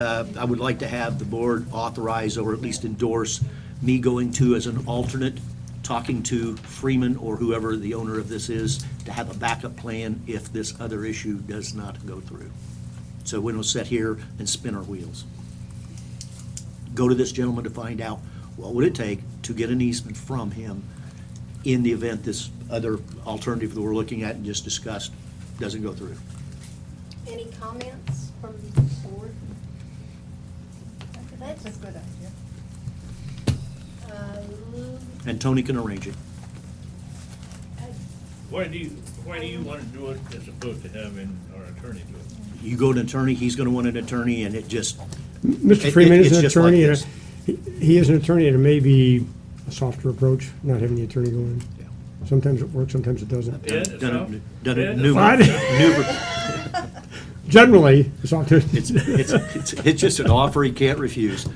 I would like to have the board authorize or at least endorse me going to as an alternate, talking to Freeman or whoever the owner of this is, to have a backup plan if this other issue does not go through. So we don't sit here and spin our wheels. Go to this gentleman to find out what would it take to get an easement from him in the event this other alternative that we're looking at and just discussed doesn't go through. Any comments from the board? That's a good idea. And Tony can arrange it. Why do you want to do it as opposed to having our attorney do it? You go to an attorney, he's gonna want an attorney, and it just, Mr. Freeman is it's an just like attorney, this. and he is an attorney, and it may be a softer approach, not having the attorney go in. Yeah. Sometimes it works, sometimes it doesn't. done it Yeah, numerous. Generally, it's often. It's just an offer he can't refuse.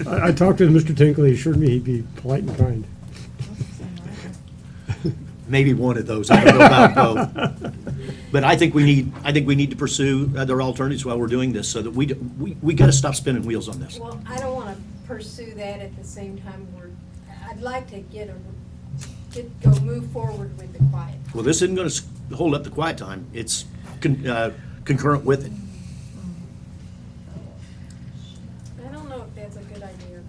I talked to Mr. Tinkle, he assured me he'd be polite and kind. Maybe one of those, I don't know about both. But I think we need to pursue other alternatives while we're doing this, so that we gotta stop spinning wheels on this. Well, I don't want to pursue that at the same time I'd like to move forward with the quiet. Well, this isn't gonna hold up the quiet time, it's concurrent with it. I don't know if that's a good idea.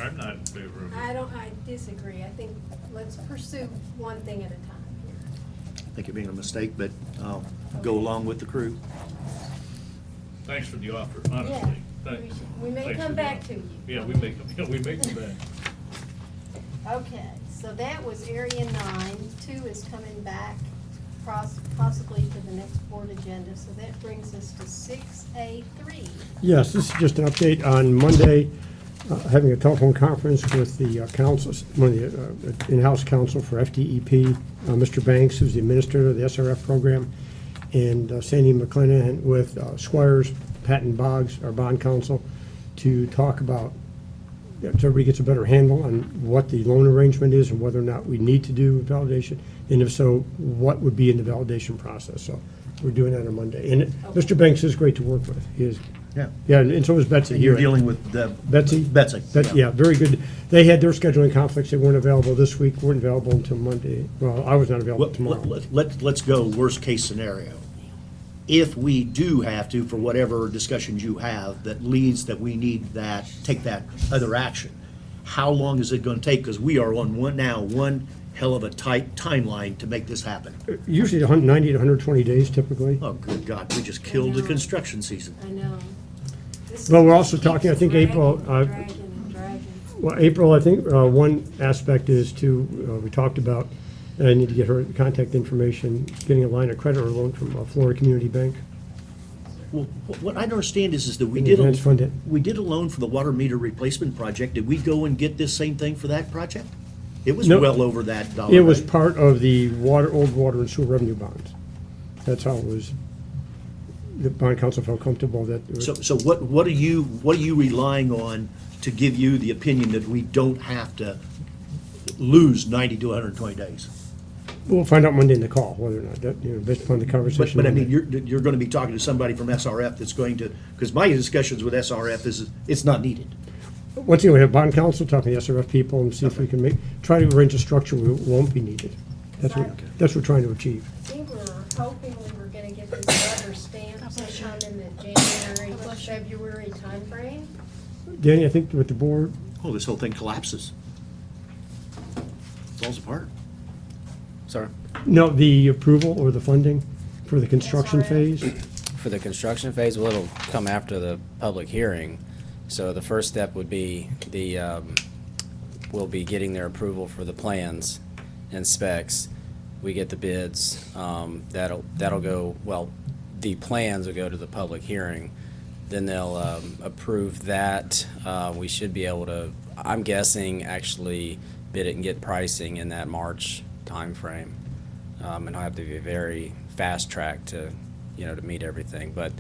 I'm not in favor of it. I disagree. I think let's pursue one thing at a time here. I think it being a mistake, but I'll go along with the crew. Thanks for the offer, Yeah, honestly. Thanks. we may Thanks come for the back offer. to you. Yeah, we may come back. Okay, so that was area 9. 2 is coming back possibly to the next board agenda, so that brings us to 6A3. Yes, this is just an update on Monday, having a telephone conference with the council, one of the in-house counsel for FDEP, Mr. Banks, who's the administrator of the SRF program, and Sandy McClanahan with Squires, Patton Boggs, our bond counsel, to talk about, so everybody gets a better handle on what the loan arrangement is and whether or not we need to do validation, and if so, what would be in the validation process. So we're doing that on Monday. And Mr. Banks is great to work with. He is, yeah, and so is Betsy. You're dealing with Betsy? Betsy. Yeah, very good. They had their scheduling conflicts. They weren't available this week, weren't available until Monday. Well, I was not available tomorrow. Let's go worst case scenario. If we do have to, for whatever discussions you have, that leads that we need that, take that other action, how long is it gonna take? Because we are on one hell of a tight timeline to make this happen. Usually 90 to 120 days typically. Oh, good God, we just killed the construction season. I know. This Well, we're just also talking, I keeps think April, dragging and dragging. Well, April, I think one aspect is to, we talked about, and I need to get her contact information, getting a line of credit or loan from Florida Community Bank. Well, what I don't understand is that we And did advance fund it. a loan for the water meter replacement project. Did we go and get this same thing for that project? It was No. well over that dollar. It was right? part of the old water and sewer revenue bonds. That's how it was. The bond council felt comfortable that. it was- So what are you relying on to give you the opinion that we don't have to lose 90 to 120 days? We'll find out Monday in the call whether or not, that, based upon the conversation. But I Monday. mean, you're gonna be talking to somebody from SRF that's going to, because my discussions with SRF is, it's not needed. Once again, we have bond council talking to SRF people and see if we can try to arrange a structure where it won't be needed. That's what we're trying to achieve. I think we were hoping we were gonna get this rubber stamp sometime in the January, February timeframe. Danny, I think with the board, Oh, this whole thing collapses. Falls apart. Sorry. no, the approval or the funding for the construction SRF. phase. For the construction phase, well, it'll come after the public hearing. So the first step would be we'll be getting their approval for the plans and specs. We get the bids, that'll go, well, the plans will go to the public hearing. Then they'll approve that. We should be able to, I'm guessing, actually bid it and get pricing in that March timeframe. And I'll have to be very fast track to meet everything. But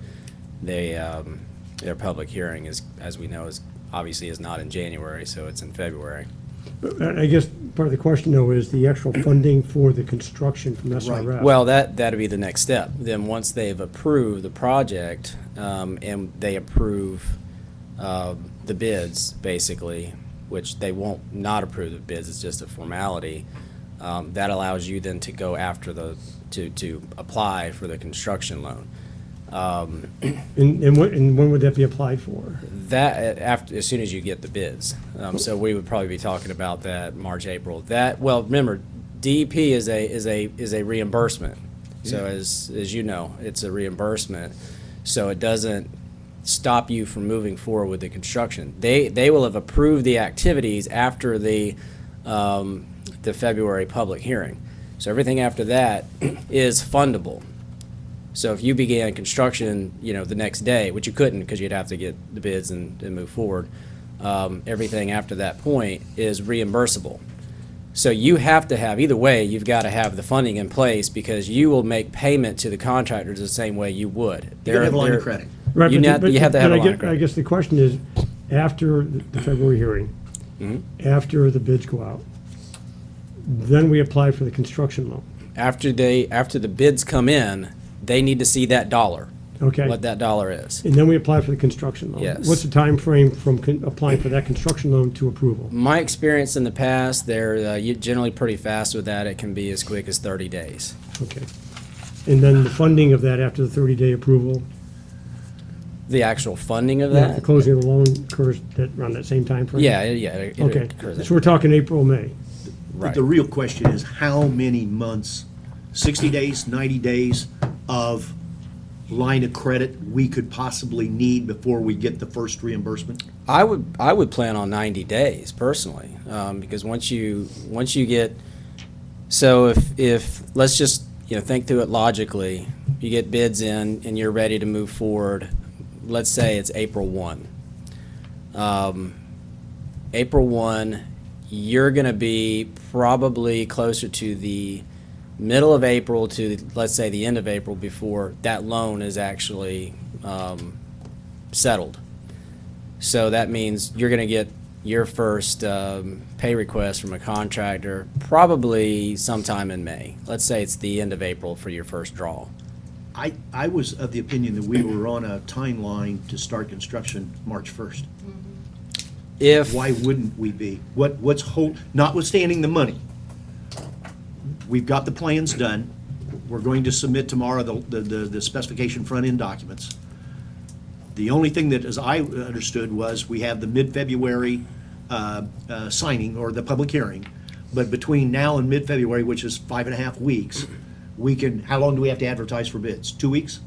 their public hearing is, as we know, is obviously not in January, so it's in February. But I guess part of the question, though, is the actual funding for the construction from SRF. Well, that'd be the next step. Then once they've approved the project, and they approve the bids, basically, which they won't not approve the bids, it's just a formality. That allows you then to go after to apply for the construction loan. And when would that be applied for? That, after, as soon as you get the bids. So we would probably be talking about that March, April. Well, remember, DEP is a reimbursement. So as you know, it's a reimbursement. So it doesn't stop you from moving forward with the construction. They will have approved the activities after the February public hearing. So everything after that is fundable. So if you began construction, the next day, which you couldn't because you'd have to get the bids and move forward, everything after that point is reimbursable. So you have to have, either way, you've got to have the funding in place because you will make payment to the contractors the same way you would. You gotta have a line of credit. Right, You have to have a line of I credit. guess the question is, after the February hearing, Mm-hmm. after the bids go out, then we apply for the construction loan. After the bids come in, they need to see that dollar, Okay. what that dollar is. And then we apply for the construction loan. Yes. What's the time frame from applying for that construction loan to approval? My experience in the past, they're generally pretty fast with that. It can be as quick as 30 days. Okay. And then the funding of that after the 30-day approval, The actual funding of the that? closing of the loan occurs around that same time frame? Yeah, it Okay, occurs. so we're talking April, May. Right. The real question is how many months, 60 days, 90 days of line of credit we could possibly need before we get the first reimbursement? I would plan on 90 days personally, because once you get, so if let's just think through it logically, you get bids in and you're ready to move forward. Let's say it's April 1. April 1, you're going to be probably closer to the middle of April to, let's say, the end of April before that loan is actually settled. So that means you're going to get your first pay request from a contractor probably sometime in May. Let's say it's the end of April for your first draw. I was of the opinion that we were on a timeline to start construction March 1st. If Why wouldn't we be? Notwithstanding the money, we've got the plans done. We're going to submit tomorrow the specification front-end documents. The only thing that, as I understood, was we have the mid-February signing or the public hearing. But between now and mid-February, which is 5.5 weeks, how long do we have to advertise for bids? 2 weeks?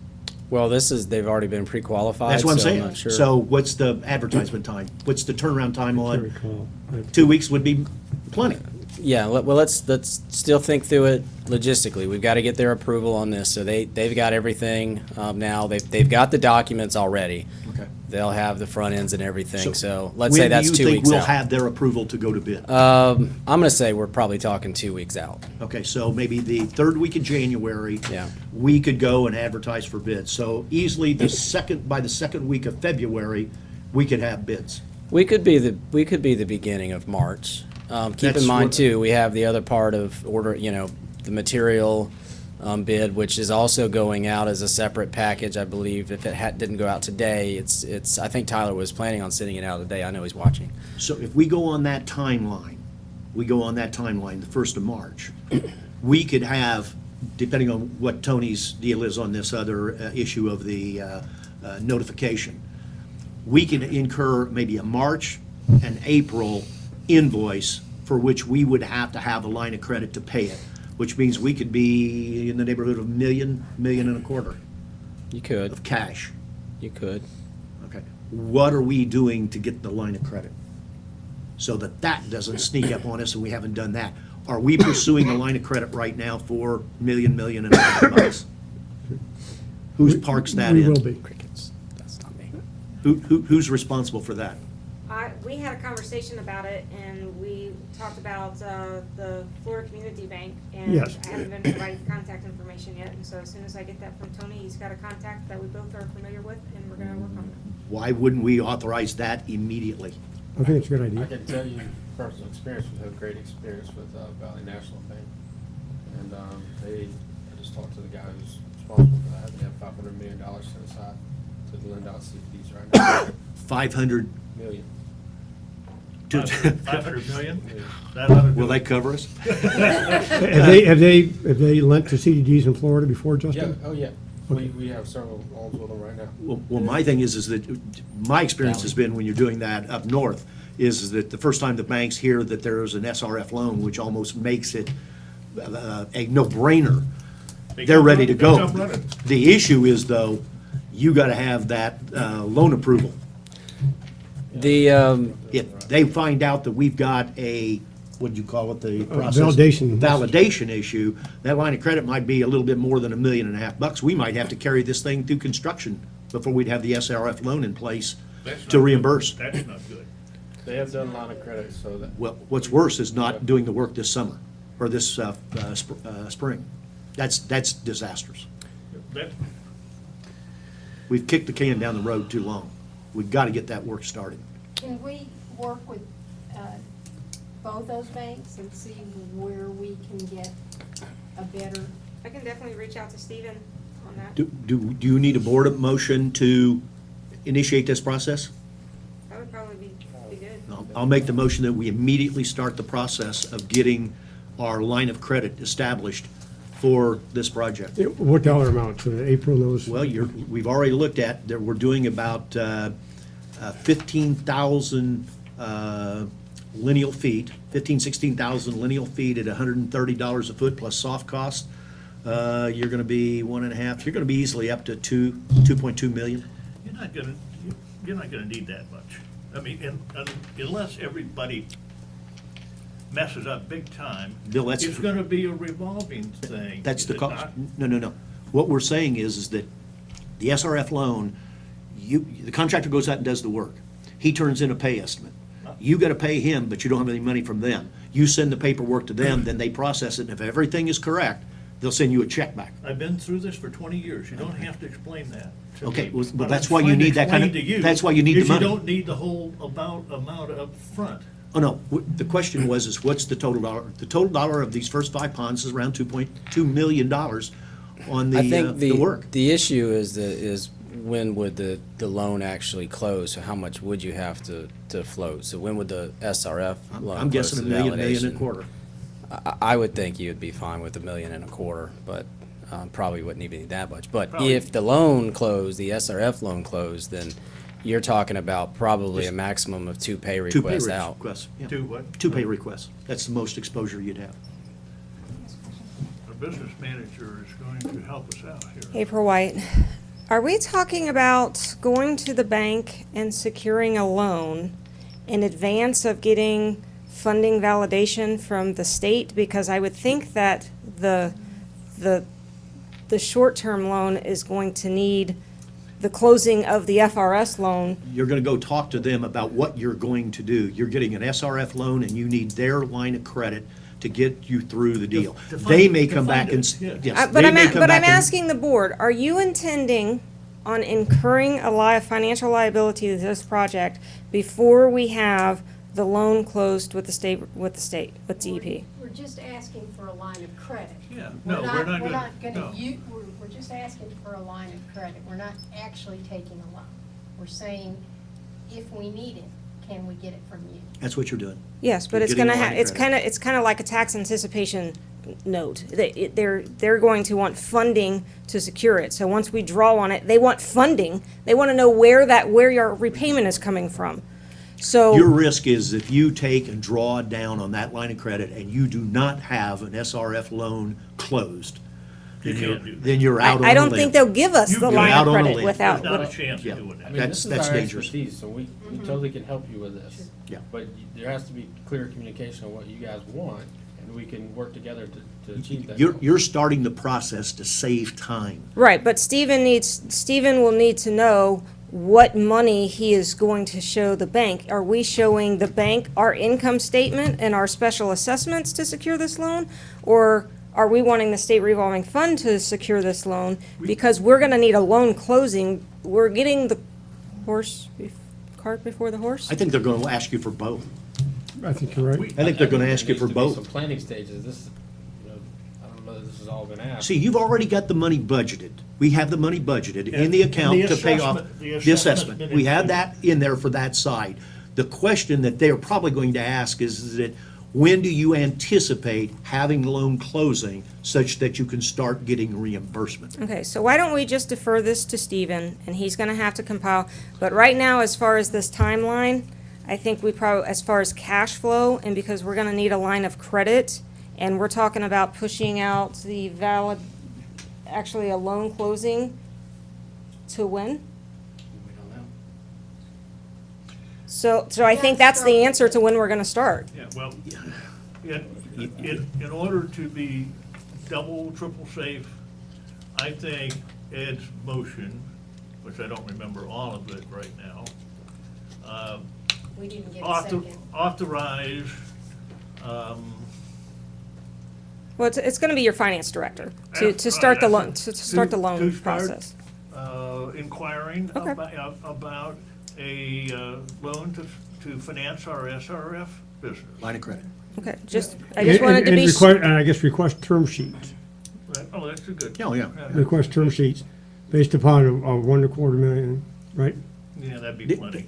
Well, they've already been pre-qualified. That's what I'm so saying. not sure. So what's the advertisement time? What's the turnaround time I can't on? recall. 2 weeks would be plenty. Yeah, well, let's still think through it logistically. We've got to get their approval on this, so they've got everything now. They've got the documents already. Okay. They'll have the front ends and everything. So let's say when that's 2 do you think weeks we'll out. have their approval to go to bid? I'm going to say we're probably talking 2 weeks out. Okay, so maybe the third week of January. Yeah. We could go and advertise for bids. So easily by the second week of February, we could have bids. We could be the beginning of March. Keep That's in mind what- too, we have the other part of order, the material bid, which is also going out as a separate package, I believe. If it didn't go out today, I think Tyler was planning on sending it out today. I know he's watching. So if we go on that timeline, the 1st of March, we could have, depending on what Tony's deal is on this other issue of the notification, we can incur maybe a March and April invoice for which we would have to have a line of credit to pay it, which means we could be in the neighborhood of $1.25 million You could, of cash. you could. Okay. What are we doing to get the line of credit? So that doesn't sneak up on us and we haven't done that. Are we pursuing a line of credit right now for $1 million and a half bucks? Who parks that in? We will be. Crickets, that's not me. Who's responsible for that? We had a conversation about it, and we talked about the Florida Community Bank, and Yes. I haven't been provided contact information yet, and so as soon as I get that from Tony, he's got a contact that we both are familiar with, and we're gonna work on it. Why wouldn't we authorize that immediately? I think it's a good I idea. can tell you personal experience, we have great experience with Valley National Bank. And I just talked to the guy who's responsible for that. They have $500 million set aside to lend out CDs right now. 500 million. to, 500 million? That ought to do will it. they cover us? Have they lent to CDDs in Florida before, Yeah, Justin? oh, yeah. We have several loans with them right now. Well, my thing is that, my experience has been when you're doing that up north, is that the first time the banks hear that there's an SRF loan, which almost makes it a no-brainer, They they're come ready to running- they go. come running. The issue is, though, you gotta have that loan approval. The, If they find out that we've got a, what'd you call it, the process? validation. Validation issue, that line of credit might be a little bit more than $1.5 million. We might have to carry this thing through construction before we'd have the SRF loan in place That's not to good. reimburse. That's not good. They have done a line of credit, so that. Well, what's worse is not doing the work this summer, or this spring. That's disastrous. That, We've kicked the can down the road too long. We've got to get that work started. Can we work with both those banks and see where we can get a better? I can definitely reach out to Steven on that. Do you need a board motion to initiate this process? That would probably be good. I'll make the motion that we immediately start the process of getting our line of credit established for this project. What dollar amount, so that April knows? Well, we've already looked at, that we're doing about 15,000 lineal feet, 16,000 lineal feet at $130 a foot plus soft cost. You're gonna be 1.5, you're gonna be easily up to 2.2 million. you're not gonna need that much. I mean, unless everybody messes up big time, Bill, that's- it's gonna be a revolving thing. That's the is it cost. not? No. What we're saying is that the SRF loan, the contractor goes out and does the work. He turns in a pay estimate. You gotta pay him, but you don't have any money from them. You send the paperwork to them, then they process it, and if everything is correct, they'll send you a check back. I've been through this for 20 years. You don't have to explain that to Okay, me. well, What that's I'm why you trying to need that kind of- explain to you that's why you need the is money. You don't need the whole amount up front. Oh, no, the question was, what's the total dollar? The total dollar of these first 5 ponds is around $2.2 million on I think the work. the issue is when would the loan actually close? So how much would you have to float? So when would the SRF loan I'm close guessing to $1 million and a validation? quarter. I would think you'd be fine with $1.25 million, but probably wouldn't even need that much. But Probably. if the loan closed, the SRF loan closed, then you're talking about probably a maximum of 2 pay Two pay requests out. requests, yeah. Do what? 2 pay requests. That's the most exposure you'd have. Our business manager is going to help us out here. April White, are we talking about going to the bank and securing a loan in advance of getting funding validation from the state? Because I would think that the short-term loan is going to need the closing of the FRS loan. You're gonna go talk to them about what you're going to do. You're getting an SRF loan and you need their line of credit to get you through the deal. To They fund- may to come fund back and, it, yeah. yes, But they I'm, may come but back I'm and- asking the board, are you intending on incurring a financial liability to this project before we have the loan closed with the DEP? We're just asking for a line of credit. Yeah, no, we're not We're gonna- not no. gonna, we're just asking for a line of credit. We're not actually taking a loan. We're saying, if we need it, can we get it from you? That's what you're doing. Yes, but You're it's getting gonna a line of it's credit. kind of like a tax anticipation note. They're going to want funding to secure it. So once we draw on it, they want funding. They want to know where your repayment is coming from. So. Your risk is if you take and draw down on that line of credit and you do not have an SRF loan closed, You then can't do that. then you're out on a I don't limb. think they'll give us You the get line out of on a credit limb. without. There's not a chance Yeah. of doing I that. mean, That's- this is that's our dangerous. expertise, so we totally can help you with this. Yeah. But there has to be clear communication on what you guys want, and we can work together to achieve that. You're starting the process to save time. Right, but Stephen will need to know what money he is going to show the bank. Are we showing the bank our income statement and our special assessments to secure this loan? Or are we wanting the state revolving fund to secure this loan? Because we're gonna need a loan closing. We're getting the cart before the horse? I think they're going to ask you for both. I think you're right. I think they're going to ask you There for needs to be both. some planning stages. This, you know, I don't know that this is all been asked. See, you've already got the money budgeted. We have the money budgeted in the account to pay off the assessment. We have that in there for that side. The question that they're probably going to ask is that, when do you anticipate having the loan closing such that you can start getting reimbursement? Okay, so why don't we just defer this to Stephen, and he's gonna have to compile, but right now, as far as this timeline, I think we probably, as far as cash flow, and because we're gonna need a line of credit, and we're talking about pushing out the valid, actually a loan closing to when? We don't know. So I think that's the answer to when we're gonna start. Yeah, well, in order to be double, triple safe, I think Ed's motion, which I don't remember all of it right now, We didn't get a second. authorize, Well, it's gonna be your finance director to start the loan, to start the to loan start, process. inquiring Okay. about a loan to finance our SRF business. Line of credit. Okay, I just wanted to be. And I guess request term sheets, Oh, that's a good. Oh, yeah. request term sheets based upon a $1.25 million, right? Yeah, that'd be plenty.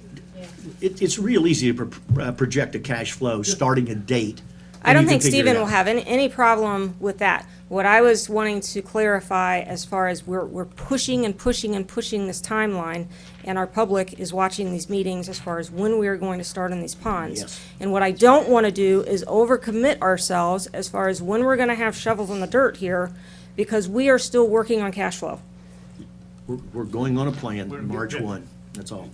It's real easy to project a cash flow, starting a date. I and don't you can think figure it Stephen out. will have any problem with that. What I was wanting to clarify as far as we're pushing and pushing and pushing this timeline, and our public is watching these meetings as far as when we are going to start on these ponds. Yes. And what I don't want to do is overcommit ourselves as far as when we're going to have shovels in the dirt here, because we are still working on cash flow. We're going on a plan, We're- March we're- 1, that's all.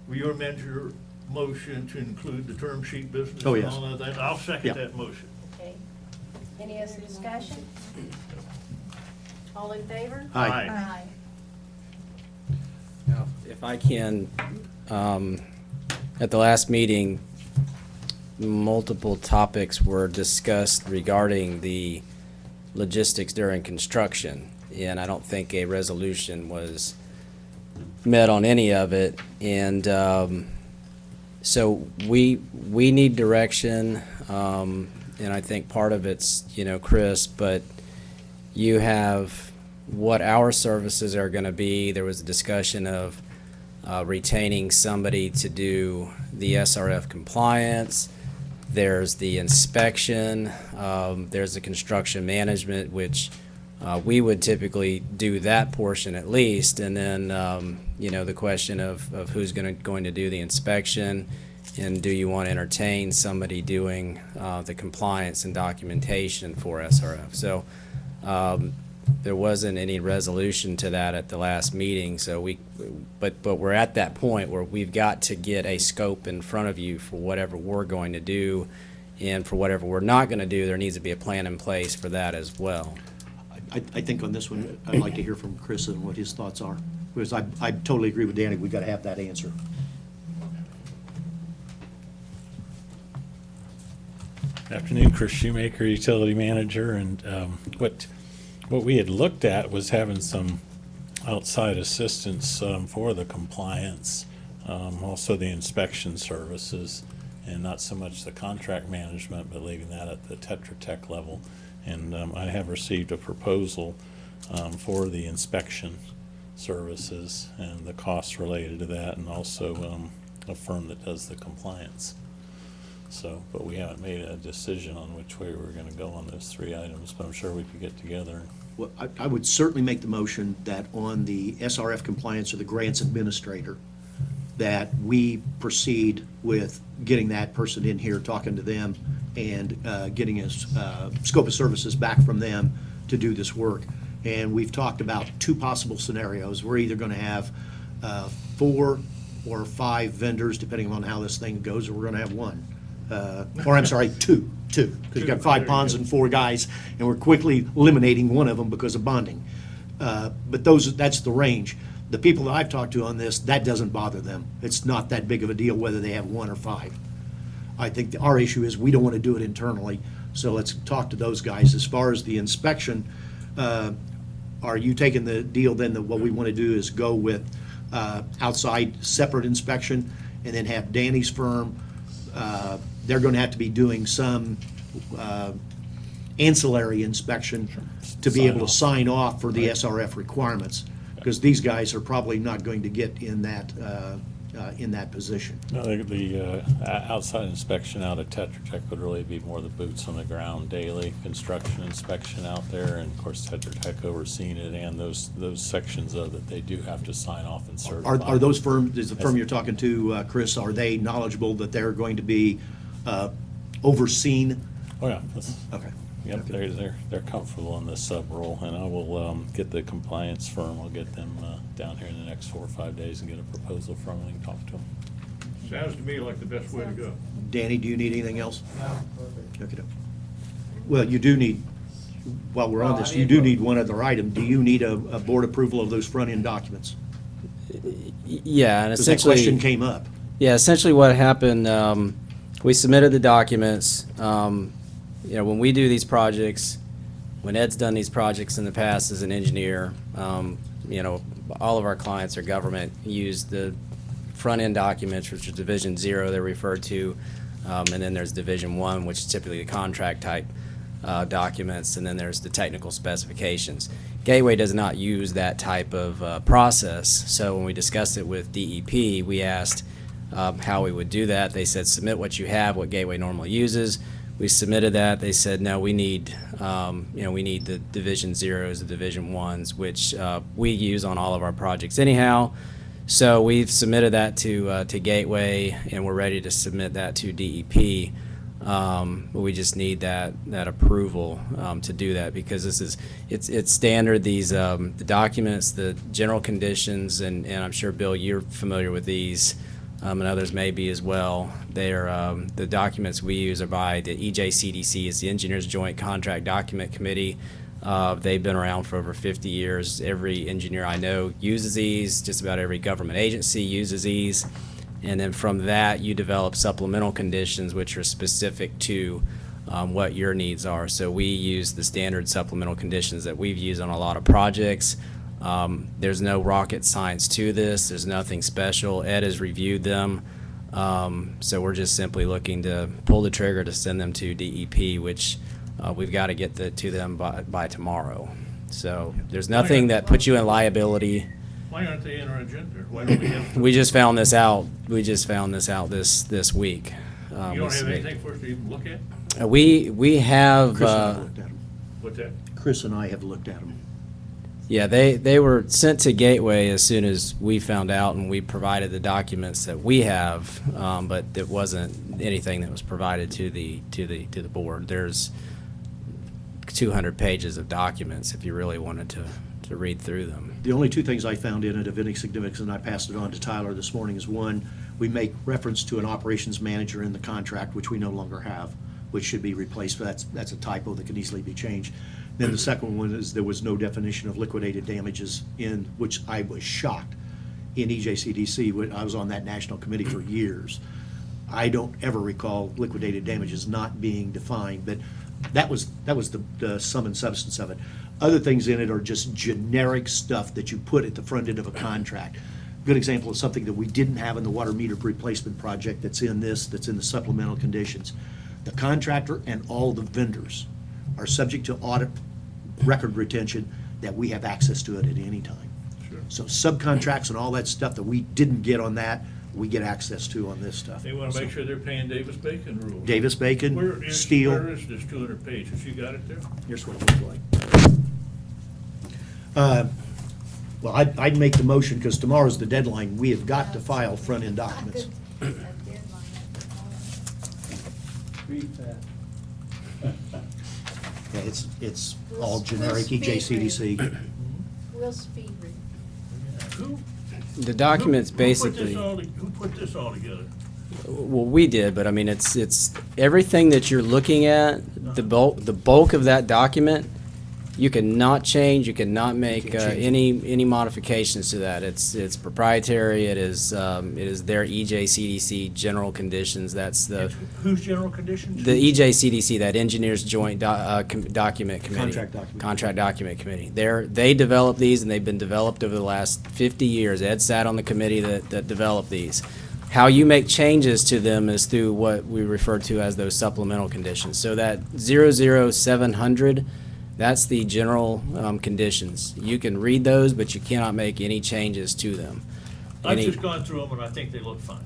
Will you amend your motion to include the term sheet business? Oh, and yes. all of that? I'll Yeah. second that motion. Okay. Any other discussion? All in favor? Aye. Aye. Now, if I can, at the last meeting, multiple topics were discussed regarding the logistics during construction, and I don't think a resolution was met on any of it. And so we need direction, and I think part of it's, Chris, but you have what our services are going to be. There was a discussion of retaining somebody to do the SRF compliance. There's the inspection. There's the construction management, which we would typically do that portion at least. And then, the question of who's going to do the inspection, and do you want to entertain somebody doing the compliance and documentation for SRF? So there wasn't any resolution to that at the last meeting, so but we're at that point where we've got to get a scope in front of you for whatever we're going to do, and for whatever we're not going to do, there needs to be a plan in place for that as well. I think on this one, I'd like to hear from Chris and what his thoughts are, because I totally agree with Danny, we've got to have that answer. Afternoon, Chris Shoemaker, Utility Manager, and what we had looked at was having some outside assistance for the compliance, also the inspection services, and not so much the contract management, but leaving that at the Tetra Tech level. And I have received a proposal for the inspection services and the costs related to that, and also a firm that does the compliance. So, but we haven't made a decision on which way we're gonna go on those three items, but I'm sure we could get together. Well, I would certainly make the motion that on the SRF compliance or the grants administrator, that we proceed with getting that person in here, talking to them, and getting a scope of services back from them to do this work. And we've talked about two possible scenarios. We're either gonna have 4 or 5 vendors, depending on how this thing goes, or we're gonna have one. Or I'm sorry, two, because you've got 5 ponds and 4 guys, and we're quickly eliminating one of them because of bonding. But that's the range. The people that I've talked to on this, that doesn't bother them. It's not that big of a deal whether they have 1 or 5. I think our issue is we don't want to do it internally, so let's talk to those guys. As far as the inspection, are you taking the deal then that what we want to do is go with outside separate inspection, and then have Danny's firm, they're going to have to be doing some ancillary inspection to be able to sign off for the SRF requirements, because these guys are probably not going to get in that position. No, the outside inspection out at Tetra Tech would really be more the boots on the ground daily construction inspection out there, and of course Tetra Tech overseeing it, and those sections of it they do have to sign off and certify. Are those firms, is the firm you're talking to, Chris, are they knowledgeable that they're going to be overseen? Oh, yeah. That's- Okay. Yep, they're comfortable in this sub role, and I will get the compliance firm, I'll get them down here in the next 4 or 5 days and get a proposal from them and talk to them. Sounds to me like the best way to go. Danny, do you need anything else? Okay. Well, you do need, while we're on this, you do need one other item. Do you need a board approval of those front-end documents? Yeah, and Because that essentially. question came up. Yeah, essentially what happened, we submitted the documents. You know, when we do these projects, when Ed's done these projects in the past as an engineer, you know, all of our clients are government, use the front-end documents, which is Division 0 they're referred to, and then there's Division 1, which is typically the contract type documents, and then there's the technical specifications. Gateway does not use that type of process, so when we discussed it with DEP, we asked how we would do that. They said, submit what you have, what Gateway normally uses. We submitted that. They said, no, we need, you know, we need the Division 0s, the Division 1s, which we use on all of our projects anyhow. So we've submitted that to Gateway, and we're ready to submit that to DEP. But we just need that approval to do that, because this is it's standard. These the documents, the general conditions, and I'm sure Bill, you're familiar with these. And others may be as well. They're, the documents we use are by the EJCDC, it's the Engineers Joint Contract Document Committee. They've been around for over 50 years. Every engineer I know uses these, just about every government agency uses these. And then from that, you develop supplemental conditions which are specific to what your needs are. So we use the standard supplemental conditions that we've used on a lot of projects. There's no rocket science to this. There's nothing special. Ed has reviewed them. So we're just simply looking to pull the trigger to send them to DEP, which we've got to get to them by tomorrow. So there's nothing that puts you in liability. Why aren't they in our agenda? Why don't we have? We just found this out. We just found this out this week. You don't have anything for us to even look at? We have. Chris and I looked at them. What's that? Chris and I have looked at them. Yeah, they were sent to Gateway as soon as we found out, and we provided the documents that we have, but it wasn't anything that was provided to the board. There's 200 pages of documents if you really wanted to read through them. The only two things I found in it of any significance, and I passed it on to Tyler this morning, is one, we make reference to an operations manager in the contract, which we no longer have, which should be replaced, but that's a typo that can easily be changed. Then the second one is there was no definition of liquidated damages in, which I was shocked, in EJCDC, when I was on that national committee for years. I don't ever recall liquidated damages not being defined, but that was the sum and substance of it. Other things in it are just generic stuff that you put at the front end of a contract. Good example of something that we didn't have in the water meter replacement project that's in this, that's in the supplemental conditions. The contractor and all the vendors are subject to audit record retention, that we have access to it at any time. Sure. So subcontracts and all that stuff that we didn't get on that, we get access to on this stuff. They want to make sure they're paying Davis-Bacon rules. Where Davis-Bacon, is steel. this 200 pages? You got it there? Here's what it looks like. Well, I'd make the motion, because tomorrow's the deadline. We have got to file front-end documents. Yeah, it's all generic EJCDC. We'll speed read. Who? The documents basically. Who put this all together? Well, we did, but I mean, it's everything that you're looking at. The bulk of that document, you cannot change. You cannot make Can't change any modifications to that. It's proprietary. It is their EJCDC general conditions. That's the Whose general conditions? the EJCDC, that Engineers Joint Document Committee. Contract Document Committee. They develop these, and they've been developed over the last 50 years. Ed sat on the committee that developed these. How you make changes to them is through what we refer to as those supplemental conditions. So that 00700, that's the general conditions. You can read those, but you cannot make any changes to them. I've Any- just gone through them, and I think they look fine.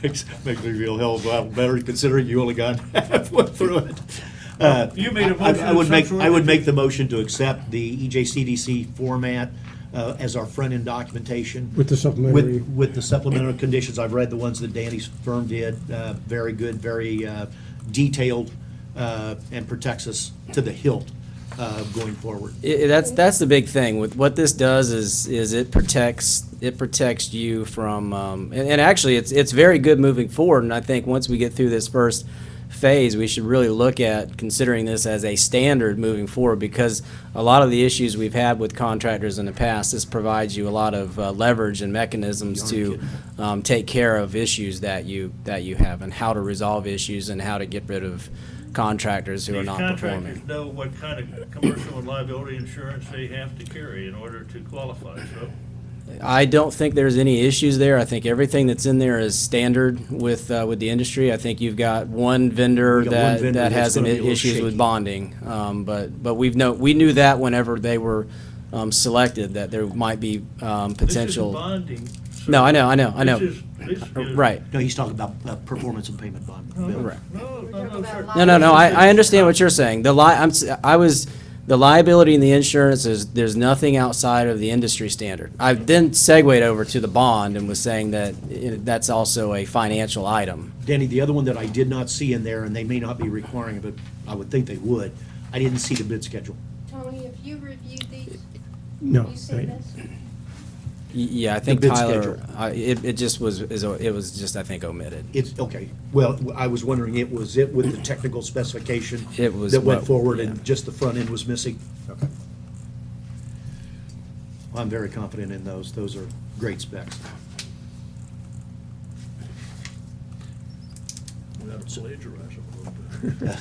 Makes me feel hell of a lot better considering you only got halfway through it. You made a I- motion I would of make, some sort I would that make you- the motion to accept the EJCDC format as our front-end documentation. With the supplementary. With the supplemental conditions. I've read the ones that Danny's firm did. Very good, very detailed, and protects us to the hilt going forward. That's the big thing. With what this does is it protects you from and actually it's very good moving forward. And I think once we get through this first phase, we should really look at considering this as a standard moving forward, because a lot of the issues we've had with contractors in the past, this provides you a lot of leverage and mechanisms to take care of issues that you have, and how to resolve issues and how to get rid of contractors who are These not contractors performing. know what kind of commercial and liability insurance they have to carry in order to qualify, so. I don't think there's any issues there. I think everything that's in there is standard with the industry. I think you've got one vendor We got one vendor that that's has some gonna be a little issues with shaky. bonding. But we knew that whenever they were selected, that there might be potential. This is bonding. so No, I know. This is. Right. No, he's talking about performance and payment bond. No, Bill. Right. no, We're talking about sir. No. I understand what you're saying. The liability and the insurance there's nothing outside of the industry standard. I then segued over to the bond and was saying that that's also a financial item. Danny, the other one that I did not see in there, and they may not be requiring it, but I would think they would, I didn't see the bid schedule. Tony, have you reviewed these? No. You seen this? Yeah, I think bid Tyler, schedule. it just was, it was just, I think, omitted. It's, okay, well, I was wondering, it was it with the technical specification? It was that went what- forward yeah. and just the front end was missing? Okay. I'm very confident in those. Those are great specs. We gotta plagiarize them a little bit.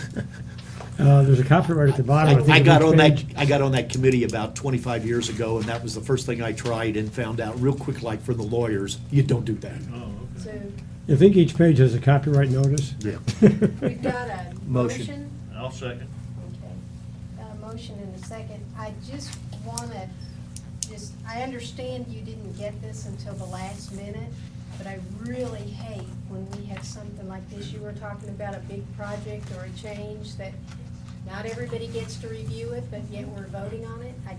There's a copyright at the bottom. think, I of got each on page. I got on that committee about 25 years ago, and that was the first thing I tried and found out real quick, like from the lawyers, you don't do that. Oh, okay. So I think each page has a copyright notice. Yeah. we've got a Motion. motion. I'll second. Okay. Got a motion and a second. I just wanna, I understand you didn't get this until the last minute, but I really hate when we have something like this. You were talking about a big project or a change that not everybody gets to review it, but yet we're voting on it. I'm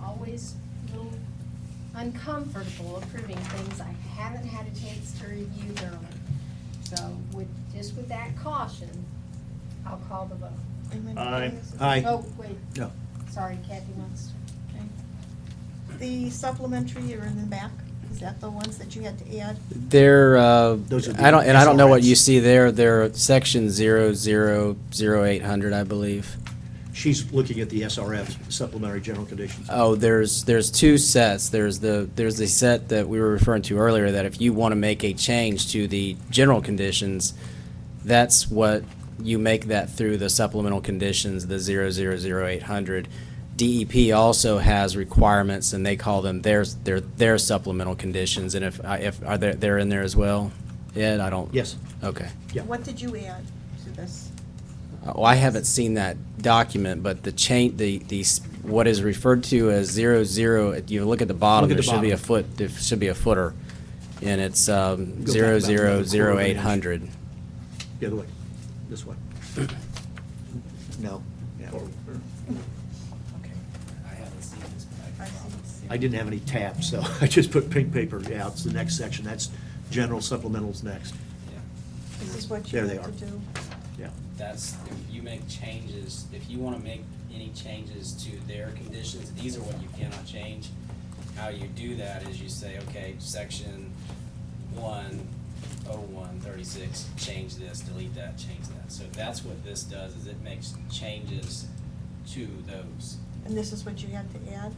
always a little uncomfortable approving things I haven't had a chance to review thoroughly. So with that caution, I'll call the vote. Aye. Aye. Oh, wait, No. sorry, Kathy wants to. The supplementary are in the back, is that the ones that you had to add? They're, Those are the I don't know what you SRS. see there. They're section 0000800, I believe. She's looking at the SRF, supplementary general conditions. Oh, there's two sets. There's the set that we were referring to earlier, that if you want to make a change to the general conditions, that's what you make that through the supplemental conditions, the 0000800. DEP also has requirements, and they call them their supplemental conditions. And if they're in there as well, Ed, I don't. Yes. Okay. Yeah. What did you add to this? Oh, I haven't seen that document, but what is referred to as 00, if you look at the bottom, Look at there the should be a bottom. there should be a footer, and it's back about another quarter of an inch. 0000800. The other way, this way. No. Yeah. I haven't seen this. I see. I didn't have any tabs, so I just put pink paper. Yeah, it's the next section. That's general supplementals next. This is what There you they have to are. do. Yeah. That's, if you make changes, if you want to make any changes to their conditions, these are what you cannot change. How you do that is you say, okay, section 10136, change this, delete that, change that. So that's what this does, is it makes changes to those. And this is what you had to add?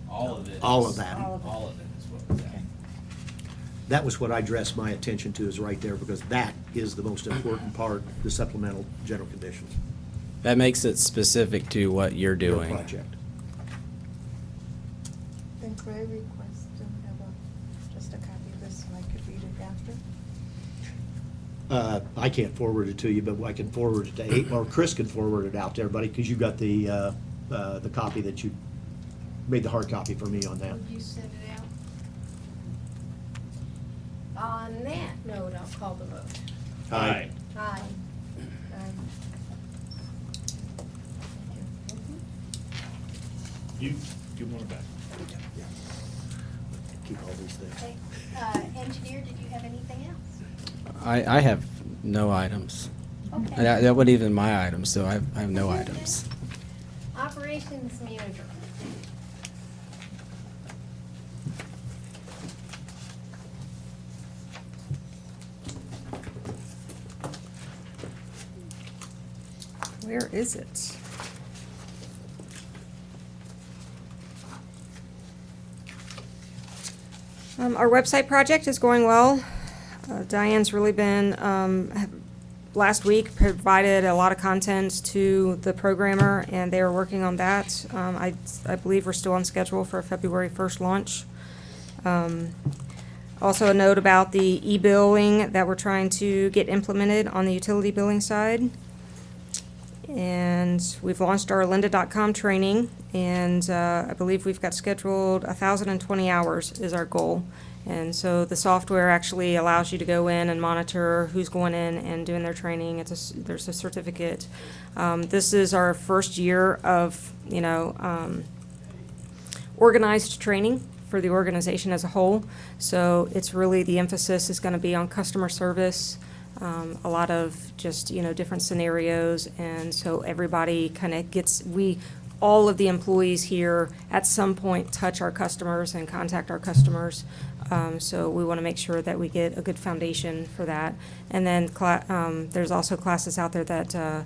All of it. All is- of that. All of it is what was added. That was what I addressed my attention to, is right there, because that is the most important part, the supplemental general conditions. That makes it specific to what you're Your doing. project. Then could I request to have I can't forward it to you, but I can forward it to, or Chris can forward it out to everybody, because you got the copy that you made the hard copy for me on that. Would you send it out? On that note, I'll call the vote. Aye. Aye. You want it back? Keep all these things. Okay. Engineer, did you have anything else? I have no items. Okay. That wasn't even my items, so I have no items. Operations manager. Where is it? Our website project is going well. Diane's really been, last week, provided a lot of content to the programmer, and they are working on that. I believe we're still on schedule for a February 1st launch. Also a note about the e-billing that we're trying to get implemented on the utility billing side. And we've launched our lynda.com training, and I believe we've got scheduled 1,020 hours is our goal. And so the software actually allows you to go in and monitor who's going in and doing their training. There's a certificate. This is our first year of, organized training for the organization as a whole. So it's really, the emphasis is going to be on customer service, a lot of just, different scenarios. And so everybody kind of gets, all of the employees here at some point touch our customers and contact our customers. So we want to make sure that we get a good foundation for that. And then there's also classes out there that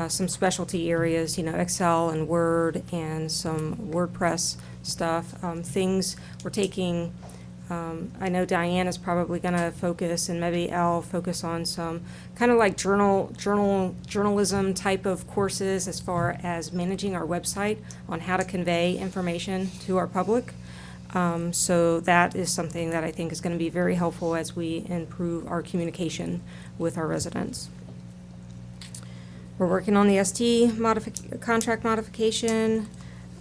some specialty areas, Excel and Word and some WordPress stuff. Things we're taking, I know Diane is probably going to focus, and maybe I'll focus on some kind of like journalism type of courses as far as managing our website on how to convey information to our public. So that is something that I think is going to be very helpful as we improve our communication with our residents. We're working on the ST contract modification,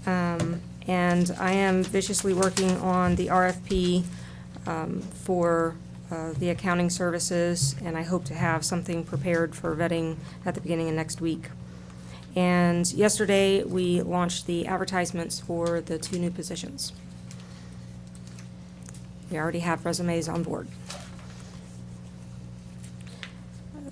and I am viciously working on the RFP for the accounting services, and I hope to have something prepared for vetting at the beginning of next week. And yesterday, we launched the advertisements for the 2 new positions. We already have resumes on board.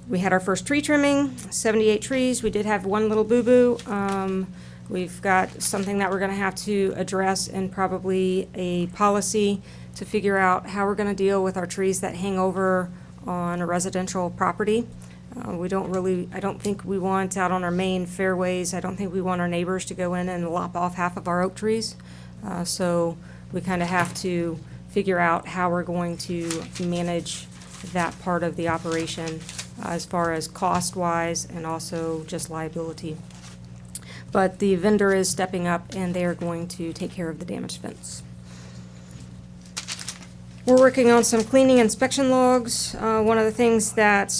We had our first tree trimming, 78 trees. We did have one little boo-boo. We've got something that we're going to have to address, and probably a policy to figure out how we're going to deal with our trees that hang over on a residential property. I don't think we want out on our main fairways, I don't think we want our neighbors to go in and lop off half of our oak trees. So we kind of have to figure out how we're going to manage that part of the operation as far as cost-wise and also just liability. But the vendor is stepping up, and they are going to take care of the damaged fence. We're working on some cleaning inspection logs. One of the things that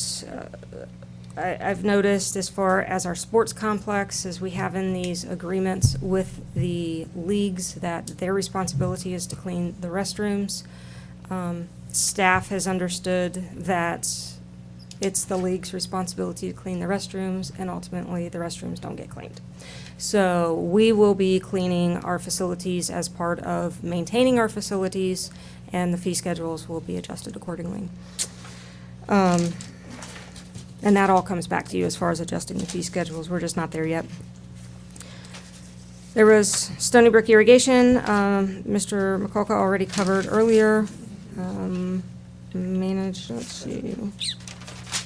I've noticed as far as our sports complex is we have in these agreements with the leagues that their responsibility is to clean the restrooms. Staff has understood that it's the league's responsibility to clean the restrooms, and ultimately the restrooms don't get cleaned. So we will be cleaning our facilities as part of maintaining our facilities, and the fee schedules will be adjusted accordingly. And that all comes back to you as far as adjusting the fee schedules. We're just not there yet. There was Stony Brook irrigation. Mr. McCulca already covered earlier. Let's see.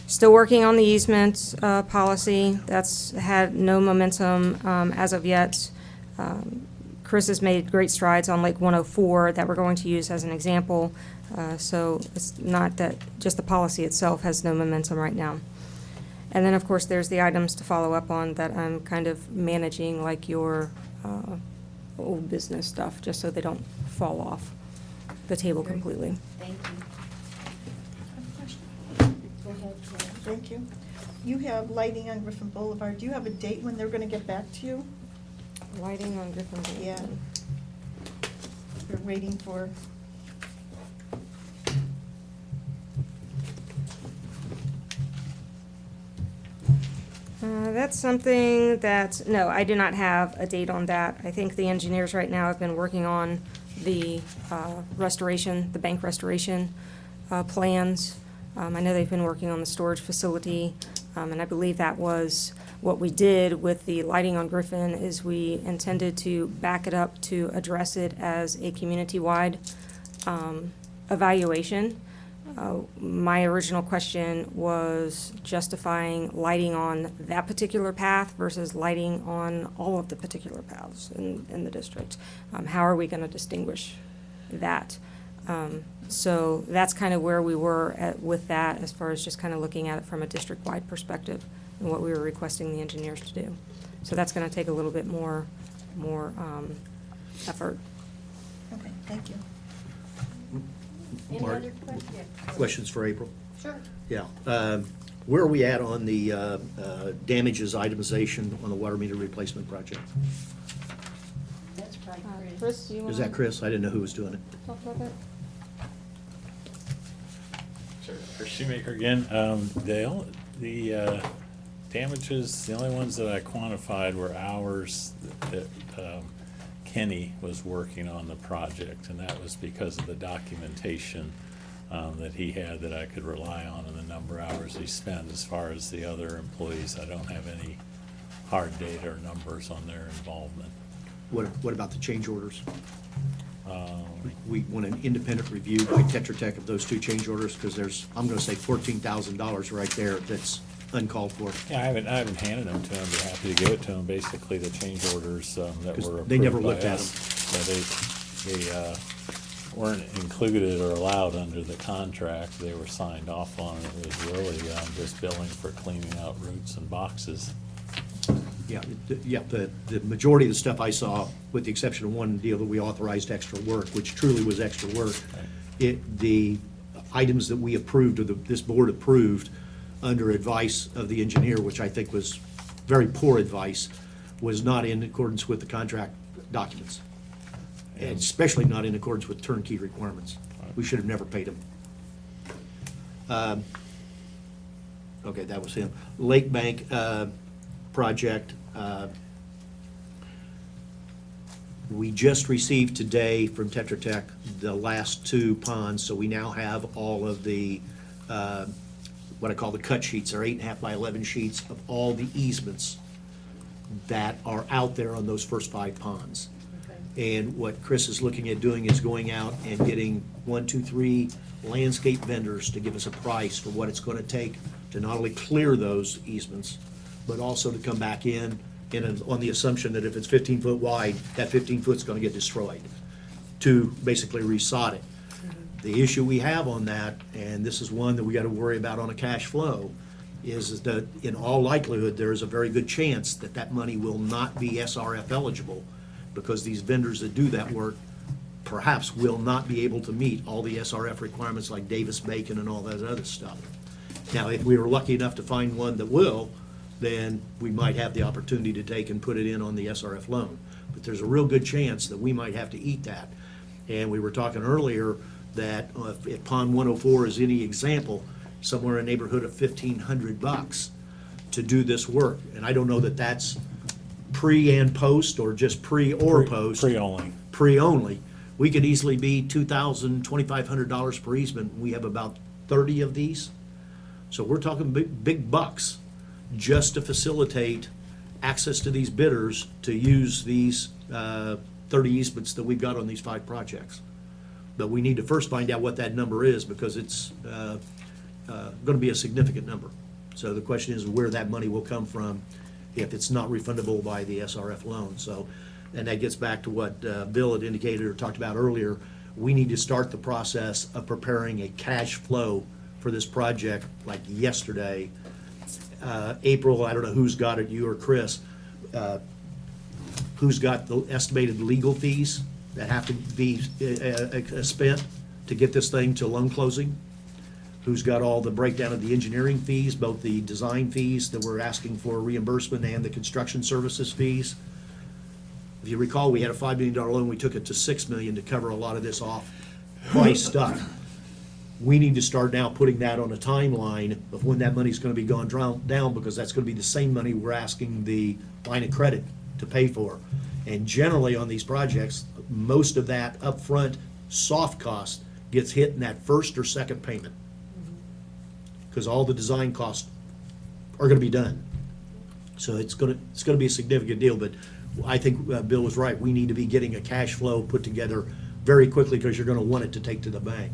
Still working on the easement policy. That's had no momentum as of yet. Chris has made great strides on Lake 104 that we're going to use as an example. So it's not that just the policy itself has no momentum right now. And then, of course, there's the items to follow up on that I'm kind of managing, like your old business stuff, just so they don't fall off the table completely. Thank you. I have a question. Go Go ahead, Karen. Thank you. You have lighting on Griffin Boulevard. Do you have a date when they're gonna get back to you? Lighting on Griffin Boulevard. Yeah. We're waiting for, That's something that, no, I do not have a date on that. I think the engineers right now have been working on the restoration, the bank restoration plans. I know they've been working on the storage facility, and I believe that was what we did with the lighting on Griffin, is we intended to back it up to address it as a community-wide evaluation. My original question was justifying lighting on that particular path versus lighting on all of the particular paths in the district. How are we going to distinguish that? So that's kind of where we were with that, as far as just kind of looking at it from a district-wide perspective and what we were requesting the engineers to do. So that's going to take a little bit more effort. okay, thank you. Any Mark? other questions? Questions for April? Sure. Yeah. Where are we at on the damages itemization on the water meter replacement project? That's probably Chris. Chris, do you want Is to that Chris? I didn't know who was doing it. talk about that? Sure. Chris Shoemaker again. Dale, the damages, the only ones that I quantified were hours that Kenny was working on the project, and that was because of the documentation that he had that I could rely on, and the number of hours he spent. As far as the other employees, I don't have any hard data or numbers on their involvement. What about the change orders? We want an independent review by Tetra Tech of those two change orders, because there's, I'm gonna say $14,000 right there that's uncalled for. Yeah, I haven't handed them to him. I'd be happy to give it to him. Basically, the change orders that 'Cause were they never approved by looked at us. Yeah, they weren't included or allowed under the contract. They were signed off on. It was really just billing for cleaning out roots and boxes. Yeah, the majority of the stuff I saw, with the exception of one deal that we authorized extra work, which truly was extra work, the items that we approved, or this board approved, under advice of the engineer, which I think was very poor advice, was not in accordance with the contract documents. And especially not in accordance with turnkey requirements. We should have never paid him. Okay, that was him. Lake Bank project. We just received today from Tetra Tech the last two ponds, so we now have all of the, what I call the cut sheets, or 8.5 by 11 sheets of all the easements that are out there on those first 5 ponds. And what Chris is looking at doing is going out and getting 1, 2, 3 landscape vendors to give us a price for what it's gonna take to not only clear those easements, but also to come back in on the assumption that if it's 15 foot wide, that 15 foot's gonna get destroyed, to basically resod it. The issue we have on that, and this is one that we gotta worry about on a cash flow, is that in all likelihood, there is a very good chance that that money will not be SRF eligible, because these vendors that do that work perhaps will not be able to meet all the SRF requirements like Davis-Bacon and all that other stuff. Now, if we were lucky enough to find one that will, then we might have the opportunity to take and put it in on the SRF loan. But there's a real good chance that we might have to eat that. And we were talking earlier that if Pond 104 is any example, somewhere in the neighborhood of $1,500 to do this work. And I don't know that that's pre and post, or just pre or post. Pre-only. Pre-only. We could easily be $2,000, $2,500 per easement. We have about 30 of these. So we're talking big bucks just to facilitate access to these bidders to use these 30 easements that we've got on these 5 projects. But we need to first find out what that number is, because it's going to be a significant number. So the question is where that money will come from if it's not refundable by the SRF loan. So, and that gets back to what Bill had indicated or talked about earlier. We need to start the process of preparing a cash flow for this project like yesterday. April, I don't know who's got it, you or Chris, who's got the estimated legal fees that have to be spent to get this thing to loan closing? who's got all the breakdown of the engineering fees, both the design fees that we're asking for reimbursement and the construction services fees. If you recall, we had a $5 million loan, we took it to $6 million to cover a lot of this off-price stuff. We need to start now putting that on a timeline of when that money's gonna be gone down, because that's gonna be the same money we're asking the line of credit to pay for. And generally on these projects, most of that upfront soft cost gets hit in that first or second payment. Because all the design costs are gonna be done. So it's gonna be a significant deal, but I think Bill was right. We need to be getting a cash flow put together very quickly, because you're gonna want it to take to the bank.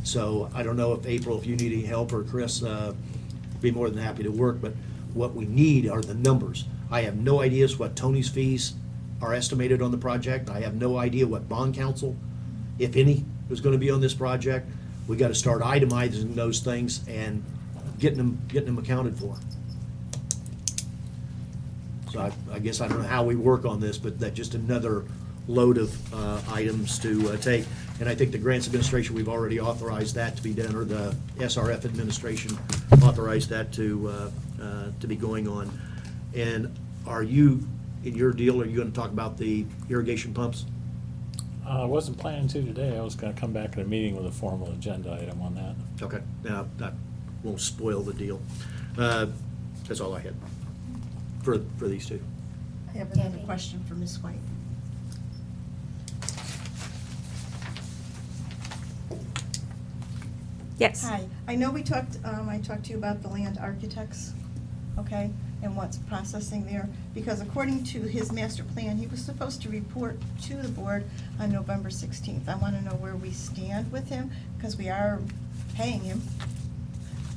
So I don't know if April, if you need any help, or Chris, be more than happy to work, but what we need are the numbers. I have no idea what Tony's fees are estimated on the project. I have no idea what bond counsel, if any, is gonna be on this project. We gotta start itemizing those things and getting them accounted for. So I guess I don't know how we work on this, but that's just another load of items to take. And I think the grants administration, we've already authorized that to be done, or the SRF administration authorized that to be going on. And are you, in your deal, are you gonna talk about the irrigation pumps? I wasn't planning to today. I was gonna come back at a meeting with a formal agenda item on that. Okay, now, that won't spoil the deal. That's all I had for these two. I have another Debbie? question for Ms. White. Yes. Hi, I know I talked to you about the land architects, okay, and what's processing there, because according to his master plan, he was supposed to report to the board on November 16th. I want to know where we stand with him, because we are paying him.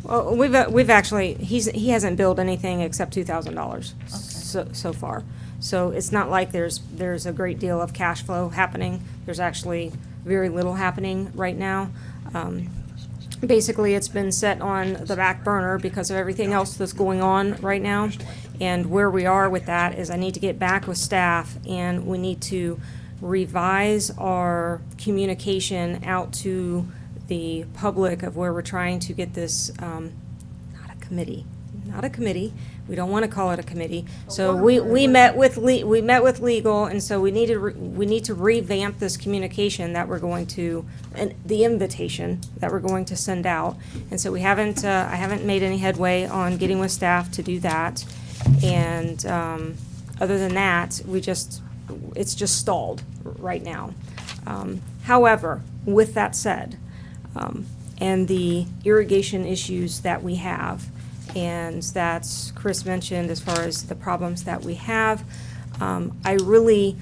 Well, we've actually, he hasn't billed anything except $2,000 so far. So it's not like there's a great deal of cash flow happening. There's actually very little happening right now. Basically, it's been set on the back burner because of everything else that's going on right now. And where we are with that is I need to get back with staff, and we need to revise our communication out to the public of where we're trying to get this, not a committee. We don't want to call it a committee. So we met with legal, and so we need to revamp this communication that we're going to, and the invitation that we're going to send out. And so I haven't made any headway on getting with staff to do that. And other than that, it's just stalled right now. However, with that said, and the irrigation issues that we have, and that Chris mentioned as far as the problems that we have, I really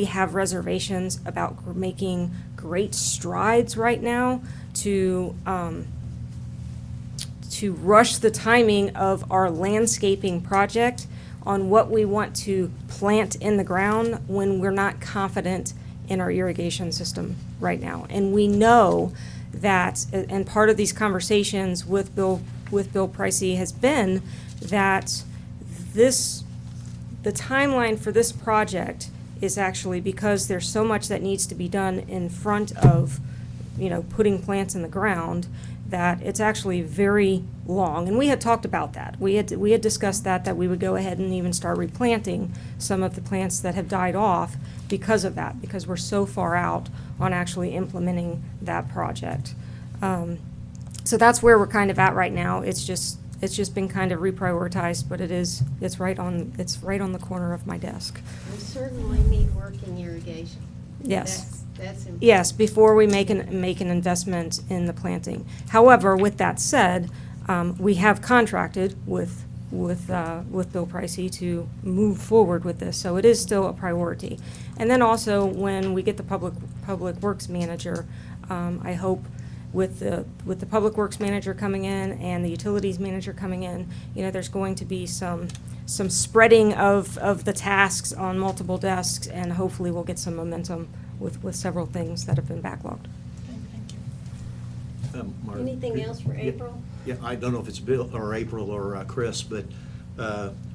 have reservations about making great strides right now to rush the timing of our landscaping project on what we want to plant in the ground when we're not confident in our irrigation system right now. And we know that, and part of these conversations with Bill Pricey has been that the timeline for this project is actually, because there's so much that needs to be done in front of, putting plants in the ground, that it's actually very long. And we had talked about that. We had discussed that we would go ahead and even start replanting some of the plants that have died off because of that, because we're so far out on actually implementing that project. So that's where we're kind of at right now. It's just been kind of reprioritized, but it's right on the corner of my desk. We certainly need working irrigation. Yes. That's important. Yes, before we make an investment in the planting. However, with that said, we have contracted with Bill Pricey to move forward with this, so it is still a priority. And then also, when we get the public works manager, I hope with the public works manager coming in and the utilities manager coming in, there's going to be some spreading of the tasks on multiple desks, and hopefully we'll get some momentum with several things that have been backlogged. Okay, thank you. Mark, Anything else for yeah, April? Yeah, I don't know if it's Bill or April or Chris, but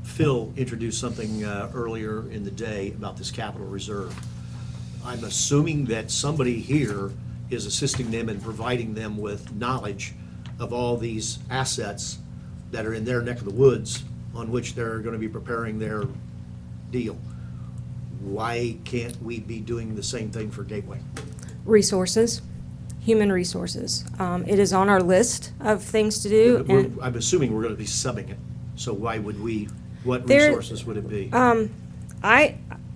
Phil introduced something earlier in the day about this capital reserve. I'm assuming that somebody here is assisting them and providing them with knowledge of all these assets that are in their neck of the woods on which they're gonna be preparing their deal. Why can't we be doing the same thing for Gateway? Resources, human resources. It is on our list of things to do, and I'm assuming we're gonna be subbing it, so why would we, what There- resources would it be?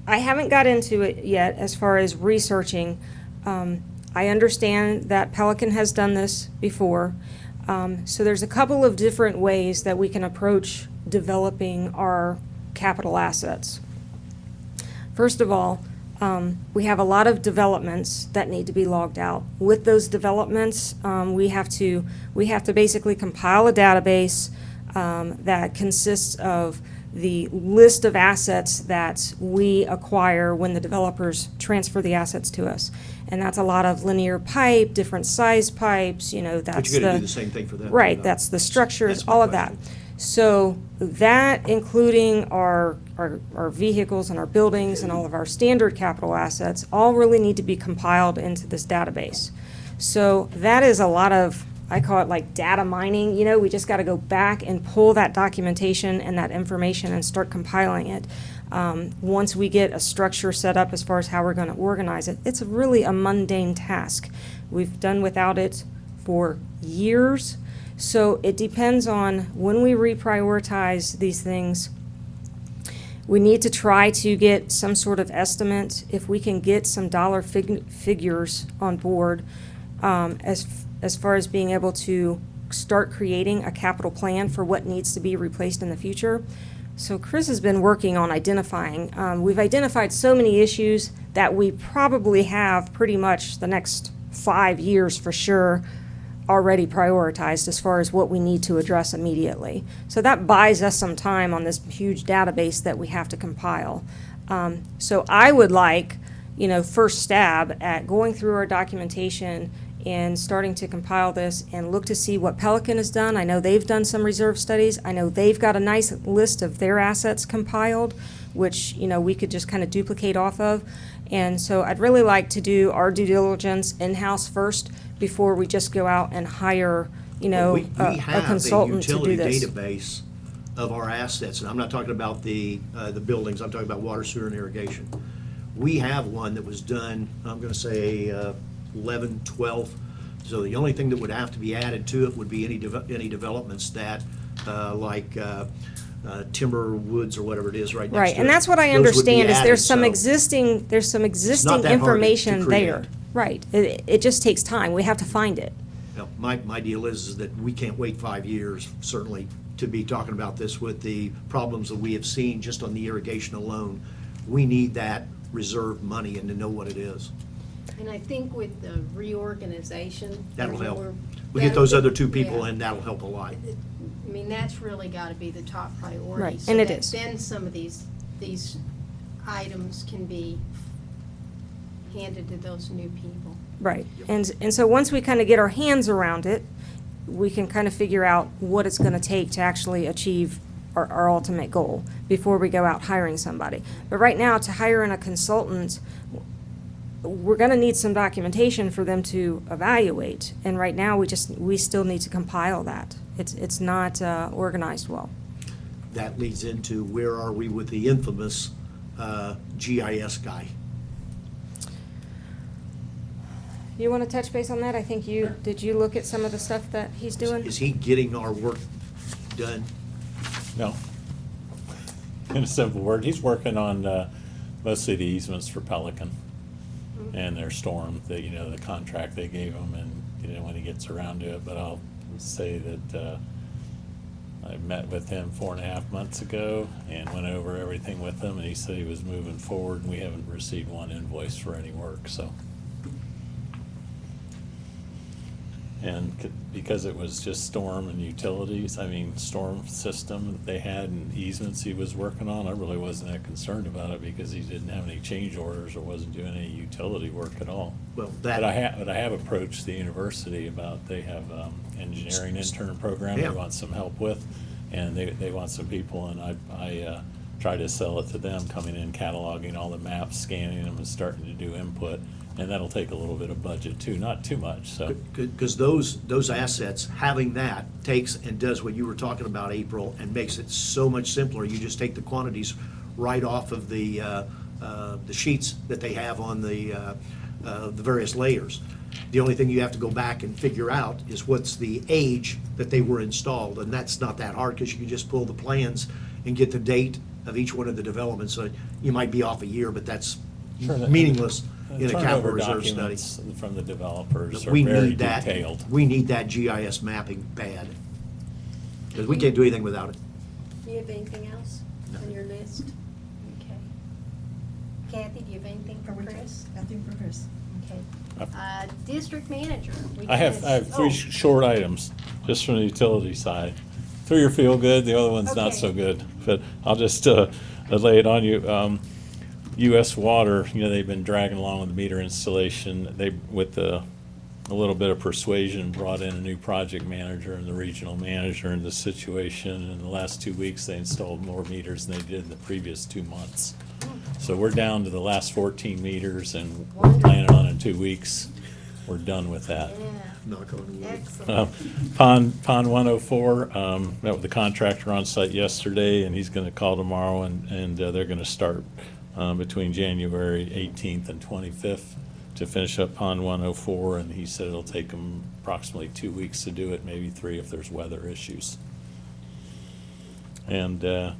I haven't got into it yet as far as researching. I understand that Pelican has done this before. So there's a couple of different ways that we can approach developing our capital assets. First of all, we have a lot of developments that need to be logged out. With those developments, we have to basically compile a database that consists of the list of assets that we acquire when the developers transfer the assets to us. And that's a lot of linear pipe, different size pipes, that's But you're gonna do the same thing for them. Right, though. that's the structures, That's my all of that. question. So that, including our vehicles and our buildings and all of our standard capital assets, all really need to be compiled into this database. So that is a lot of, I call it like data mining, we just gotta go back and pull that documentation and that information and start compiling it. Once we get a structure set up as far as how we're gonna organize it, it's really a mundane task. We've done without it for years. So it depends on when we reprioritize these things. We need to try to get some sort of estimate, if we can get some dollar figures on board, as far as being able to start creating a capital plan for what needs to be replaced in the future. So Chris has been working on identifying, we've identified so many issues that we probably have pretty much the next 5 years for sure already prioritized as far as what we need to address immediately. So that buys us some time on this huge database that we have to compile. So I would like, first stab at going through our documentation and starting to compile this and look to see what Pelican has done. I know they've done some reserve studies. I know they've got a nice list of their assets compiled, which, we could just kind of duplicate off of. And so I'd really like to do our due diligence in-house first before we just go out and hire, We a consultant to do have a this. utility database of our assets, and I'm not talking about the buildings, I'm talking about water, sewer, and irrigation. We have one that was done, I'm gonna say, 11, 12. So the only thing that would have to be added to it would be any developments that, like Timber Woods or whatever it is right next to it. Right, and that's what I Those would be understand, is added, there's some so existing not that hard to information create. there. Right, it just takes time, we have to find it. No, my deal is that we can't wait 5 years, certainly, to be talking about this with the problems that we have seen just on the irrigation alone. We need that reserved money and to know what it is. And I think with the reorganization. That'll help. we're- We get those other two people Yeah. in, that'll help a lot. I mean, that's really gotta be the top priority. Right, so and it that is. Then some of these items can be handed to those new people. Right, and so once we kind of get our hands around it, we can kind of figure out what it's gonna take to actually achieve our ultimate goal before we go out hiring somebody. But right now, to hire in a consultant, we're gonna need some documentation for them to evaluate. And right now, we still need to compile that. It's not organized well. That leads into where are we with the infamous GIS guy? You wanna touch base on that? I think did you look at some of the stuff that he's doing? Is he getting our work done? No. In a simple word, he's working on mostly the easements for Pelican and their storm, the contract they gave him, and, when he gets around to it. But I'll say that I met with him 4.5 months ago and went over everything with him, and he said he was moving forward, and we haven't received one invoice for any work, so. And because it was just storm and utilities, storm system that they had and easements he was working on, I really wasn't that concerned about it because he didn't have any change orders or wasn't doing any utility work at all. Well, But I have approached the university about, they have engineering intern program Yeah. they want some help with, and they want some people, and I try to sell it to them, coming in, cataloging all the maps, scanning them, and starting to do input. And that'll take a little bit of budget too, not too much, so. Because those assets, having that takes and does what you were talking about, April, and makes it so much simpler. You just take the quantities right off of the sheets that they have on the various layers. The only thing you have to go back and figure out is what's the age that they were installed, and that's not that hard, because you can just pull the plans and get the date of each one of the developments. So you might be off a year, but that's meaningless in a capital Turnover reserve study. documents from the developers are We very need that. detailed. We need that GIS mapping bad, because we can't do anything without it. Do you have anything else on your list? Okay. Kathy, do you have anything for Chris? Nothing for Chris. Okay. District manager. We I have kinda- three oh, short items, just from the utility side. Three are feel good, the other one's not Okay. so good, but I'll just lay it on you. US Water, they've been dragging along with the meter installation. They, with a little bit of persuasion, brought in a new project manager and the regional manager in the situation. In the last 2 weeks, they installed more meters than they did in the previous 2 months. So we're down to the last 14 meters, and we're planning on in 2 weeks, we're done with that. Yeah, Knock on wood. excellent. Pond 104, met with the contractor on site yesterday, and he's gonna call tomorrow, and they're gonna start between January 18th and 25th to finish up Pond 104, and he said it'll take them approximately 2 weeks to do it, maybe 3 if there's weather issues. And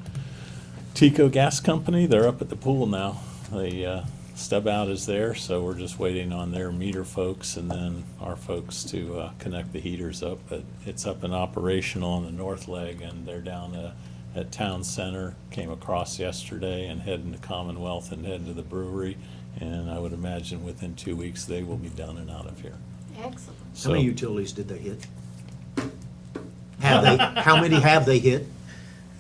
Tico Gas Company, they're up at the pool now. The stub out is there, so we're just waiting on their meter folks and then our folks to connect the heaters up. But it's up and operational on the north leg, and they're down at Town Center, came across yesterday and heading to Commonwealth and heading to the brewery. And I would imagine within 2 weeks, they will be done and out of here. Excellent. How many utilities did they hit? How many have they hit?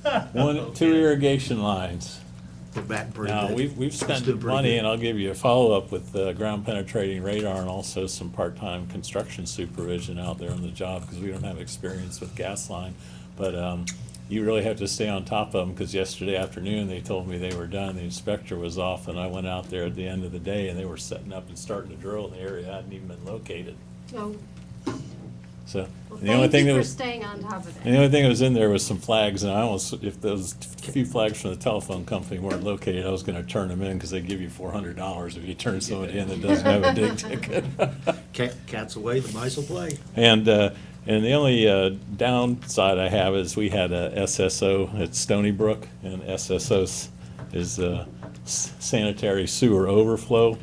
2 irrigation lines. We're batting pretty Now, good. we've That's spent doing pretty money, good. and I'll give you a follow-up with ground penetrating radar and also some part-time construction supervision out there on the job, because we don't have experience with gas line. But you really have to stay on top of them, because yesterday afternoon, they told me they were done, the inspector was off, and I went out there at the end of the day, and they were setting up and starting to drill in the area that hadn't even been located. Oh, So, well, the only thank thing you that for was. staying on top of The that. only thing that was in there was some flags, and I almost, if those few flags from the telephone company weren't located, I was gonna turn them in, because they give you $400 if you turn somebody in that doesn't have a dig ticket. Cat's away, the mice will play. And the only downside I have is we had a SSO at Stony Brook, and SSO is sanitary sewer overflow.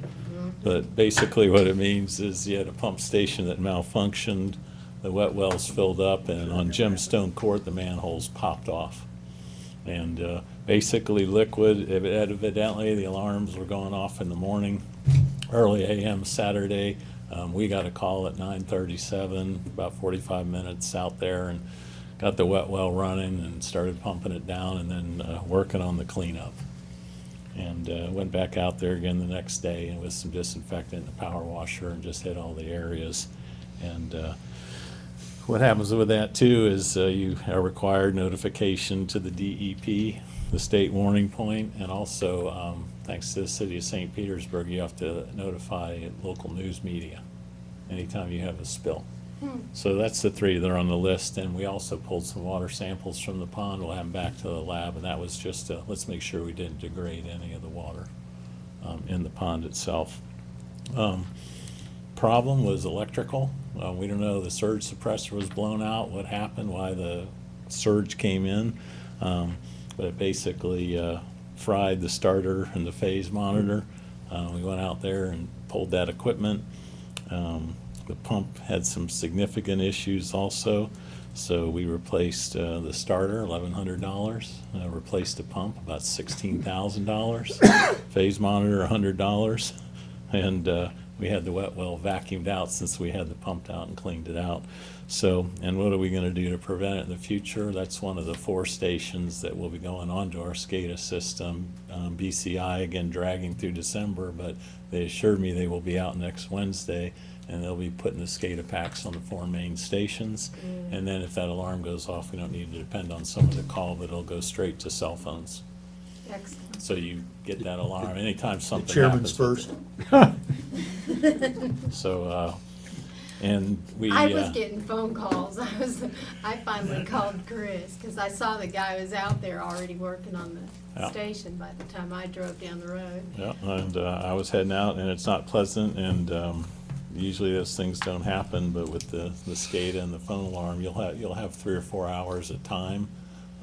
But basically what it means is you had a pump station that malfunctioned, the wet wells filled up, and on Gemstone Court, the manholes popped off. And basically liquid, evidently the alarms were going off in the morning, early AM Saturday. We got a call at 9:37, about 45 minutes out there, and got the wet well running and started pumping it down and then working on the cleanup. And went back out there again the next day and with some disinfectant and a power washer and just hit all the areas. And what happens with that too is you are required notification to the DEP, the state warning point, and also thanks to the city of St. Petersburg, you have to notify local news media anytime you have a spill. So that's the 3 that are on the list, and we also pulled some water samples from the pond. We'll have them back to the lab, and that was just, let's make sure we didn't degrade any of the water in the pond itself. Problem was electrical. We don't know, the surge suppressor was blown out, what happened, why the surge came in. But it basically fried the starter and the phase monitor. We went out there and pulled that equipment. The pump had some significant issues also, so we replaced the starter, $1,100. Replaced the pump, about $16,000. Phase monitor, $100. And we had the wet well vacuumed out since we had the pumped out and cleaned it out. So, and what are we gonna do to prevent it in the future? That's one of the 4 stations that will be going onto our SCADA system. BCI, again, dragging through December, but they assured me they will be out next Wednesday, and they'll be putting the SCADA packs on the 4 main stations. And then if that alarm goes off, we don't need to depend on someone to call, but it'll go straight to cell phones. Excellent. So you get that alarm anytime The something chairman's happens. first. So, and we. I was getting phone calls. I finally called Chris, because I saw the guy was out there already working on the Yeah. station by the time I drove down the road. Yeah, and I was heading out, and it's not pleasant, and usually those things don't happen, but with the SCADA and the phone alarm, you'll have 3 or 4 hours at time.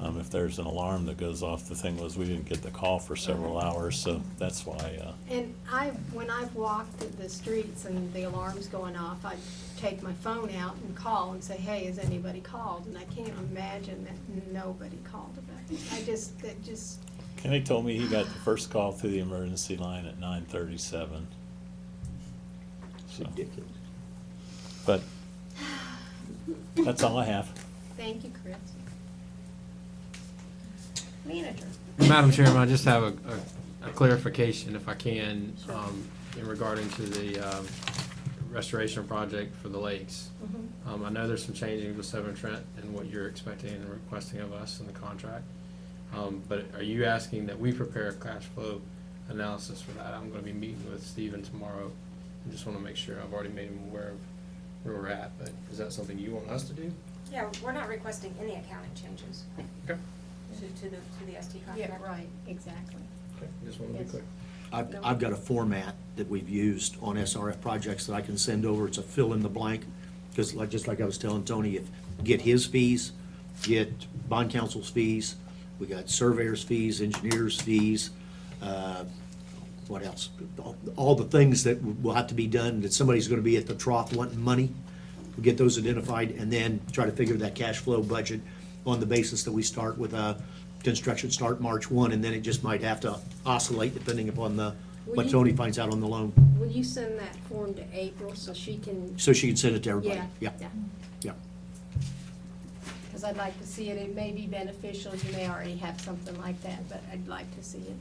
If there's an alarm that goes off, the thing was, we didn't get the call for several hours, so that's why, And when I've walked the streets and the alarm's going off, I take my phone out and call and say, hey, has anybody called? And I can't imagine that nobody called about it. It just, Kenny told me he got the first call through the emergency line at 9:37. So, Ridiculous. but that's all I have. thank you, Chris. Manager. Madam Chairman, I just have a clarification, if I can, in regarding to the restoration project for the lakes. Mhm. I know there's some changing with Severn Trent and what you're expecting and requesting of us in the contract. But are you asking that we prepare a cash flow analysis for that? I'm gonna be meeting with Stephen tomorrow, and just wanna make sure, I've already made him aware of where we're at, but is that something you want us to do? Yeah, we're not requesting any accounting changes Okay. to the ST Yeah, right, exactly. Okay, just wanna be Yes. clear. I've got a format that we've used on SRF projects that I can send over. It's a fill in the blank. Because just like I was telling Tony, get his fees, get bond counsel's fees, we got surveyor's fees, engineer's fees, what else? All the things that will have to be done, that somebody's gonna be at the trough wanting money. We'll get those identified and then try to figure that cash flow budget on the basis that we start with construction start March 1, and then it just might have to oscillate depending upon Will what you- Tony finds out on the loan. Will you send that form to April so she can? So she can send it to everybody. Yeah. Yeah. Because I'd like to see it. It may be beneficial. You may already have something like that, but I'd like to see it.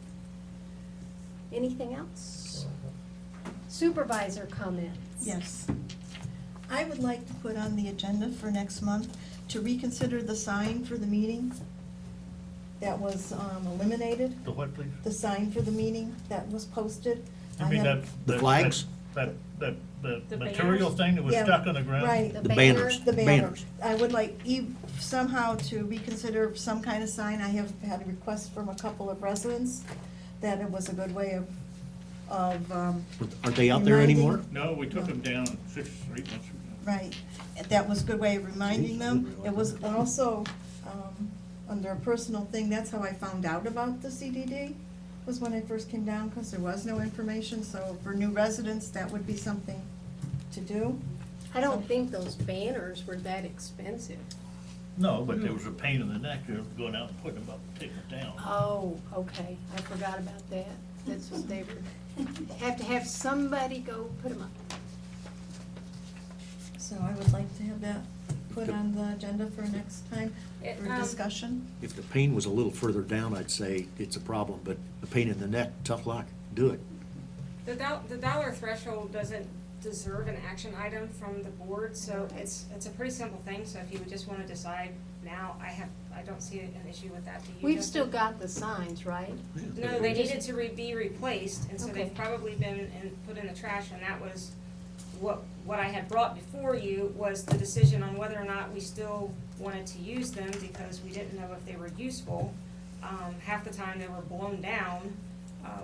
Anything else? Supervisor comments? Yes. I would like to put on the agenda for next month to reconsider the sign for the meeting that was eliminated, The what, please? the sign for the meeting that was posted. You I mean have- The flags? The The material banners? thing that was Yeah, stuck on the ground? Right. The The banners. The Banners. banners. I would like somehow to reconsider some kind of sign. I have had a request from a couple of residents that it was a good way of Aren't they out there reminding- anymore? No, we took them down 6 or 8 months ago. Right, that was a good way of reminding them. It was also, under a personal thing, that's how I found out about the CDD, was when I first came down, because there was no information, so for new residents, that would be something to do. I don't think those banners were that expensive. No, but there was a pain in the neck of going out and putting them up and taking them down. Oh, okay. I forgot about that. That's what they were, have to have somebody go put them up. So I would like to have that put on the agenda for next time for discussion. If the pain was a little further down, I'd say it's a problem, but the pain in the neck, tough luck, do it. The dollar threshold doesn't deserve an action item from the board, so it's a pretty simple thing, so if you would just wanna decide now, I don't see an issue with that. Do you, We've Justin? still got the signs, right? No, they needed to be replaced, and so Okay. they've probably been put in the trash, and that was what I had brought before you was the decision on whether or not we still wanted to use them, because we didn't know if they were useful. Half the time they were blown down,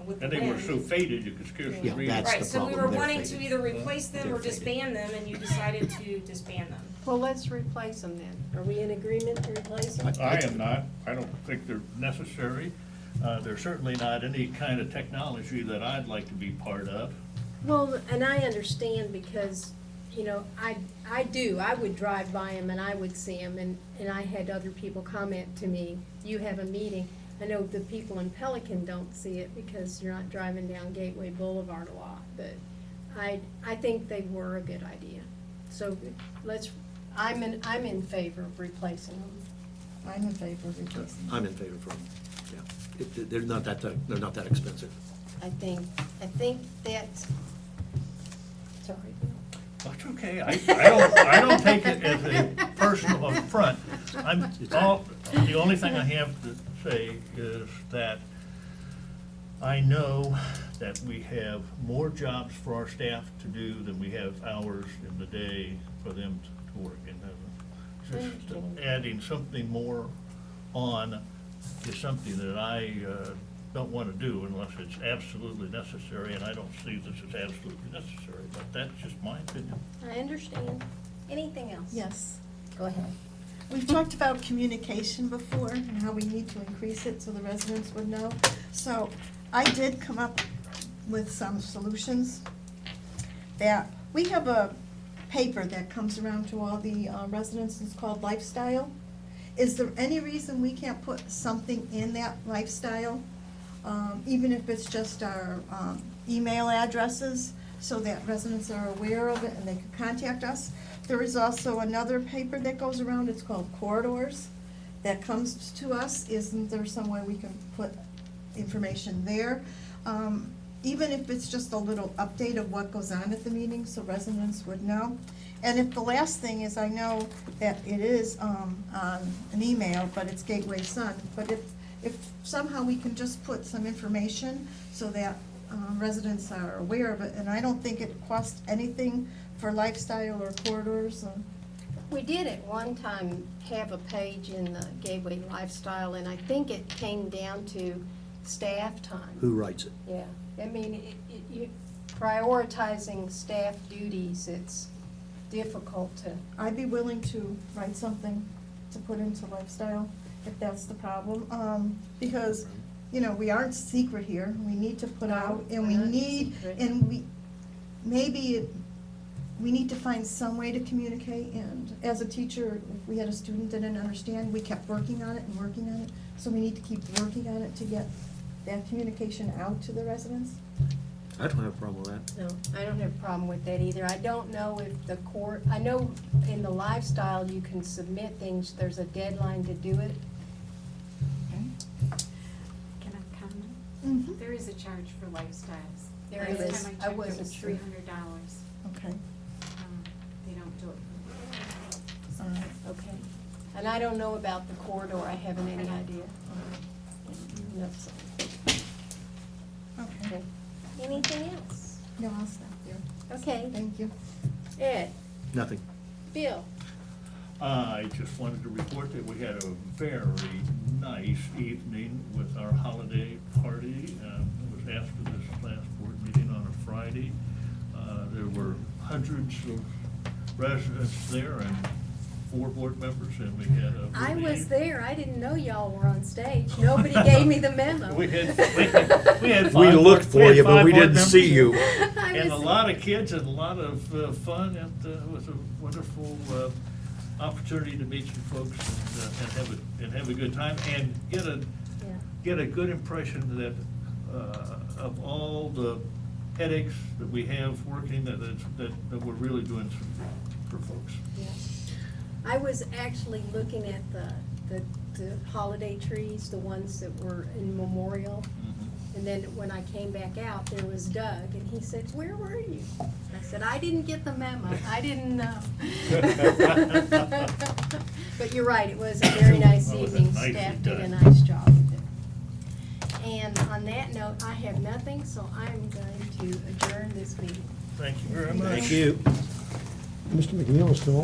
with the And they were so wind. faded, you could scarcely Yeah, read that's it. Right, the so we problem, were they're wanting to faded. either replace them or They're faded. disband them, and you decided to disband them. Well, let's replace them then. Are we in agreement to replace them? I am not. I don't think they're necessary. They're certainly not any kind of technology that I'd like to be part of. Well, and I understand because, you know, I would drive by them and I would see them, and I had other people comment to me, you have a meeting. I know the people in Pelican don't see it because you're not driving down Gateway Boulevard a lot, but I think they were a good idea. So I'm in favor of replacing them. I'm in favor of replacing. I'm in favor for them, yeah. They're not that expensive. I think that's, sorry, Bill. That's okay. I don't take it as a personal affront. The only thing I have to say is that I know that we have more jobs for our staff to do than we have hours in the day for them to work. And just adding something more on is something that I don't want to do unless it's absolutely necessary, and I don't see this as absolutely necessary, but that's just my opinion. I understand. Anything else? Yes. Go ahead. We've talked about communication before and how we need to increase it so the residents would know. So I did come up with some solutions that, we have a paper that comes around to all the residents, it's called Lifestyle. Is there any reason we can't put something in that Lifestyle, even if it's just our email addresses, so that residents are aware of it and they can contact us? There is also another paper that goes around, it's called Corridors, that comes to us. Isn't there some way we can put information there? Even if it's just a little update of what goes on at the meeting, so residents would know. And if the last thing is, I know that it is on an email, but it's Gateway Sun, but if somehow we can just put some information so that residents are aware of it, and I don't think it costs anything for Lifestyle or Corridors. We did at one time have a page in the Gateway Lifestyle, and I think it came down to staff time. Who writes it? Yeah, I mean, prioritizing staff duties, it's difficult to. I'd be willing to write something to put into Lifestyle, if that's the problem, because, you know, we aren't secret here, we need to put out, and we we're not need, secret. and we need to find some way to communicate, and as a teacher, if we had a student that didn't understand, we kept working on it and working on it, so we need to keep working on it to get that communication out to the residents. I don't have a problem with that. No, I don't have a problem with that either. I don't know if the court, I know in the Lifestyle, you can submit things, there's a deadline to do it. Can I comment? Mm-hmm. There is a charge for lifestyles. There Last is. time I I checked, wasn't it was sure. $300. Okay, They don't do it. all right. Okay. And I don't know about the corridor, I haven't any idea. No, so- Okay, okay. Anything else? no, I'll stop there. Okay. Thank you. Ed, Nothing. Bill, I just wanted to report that we had a very nice evening with our holiday party. It was after this last board meeting on a Friday. There were hundreds of residents there and 4 board members, and we had a. I was there, I didn't know y'all were on stage. Nobody gave me the memo. We had We five looked board- for had you, but 5 we board didn't members see you. I And a was- lot of kids and a lot of fun, and it was a wonderful opportunity to meet some folks and have a good time and Yeah. get a good impression that of all the headaches that we have working, that we're really doing some for folks. Yeah. I was actually looking at the holiday trees, the ones that were in memorial. And then when I came back out, there was Doug, and he said, "Where were you?" I said, "I didn't get the memo, I didn't know." But you're right, it was a very nice Well, it was evening, nicely staff did a done. nice job with it. And on that note, I have nothing, so I'm going to adjourn this meeting. Thank you very much. Thank you. Mr. McNeil is still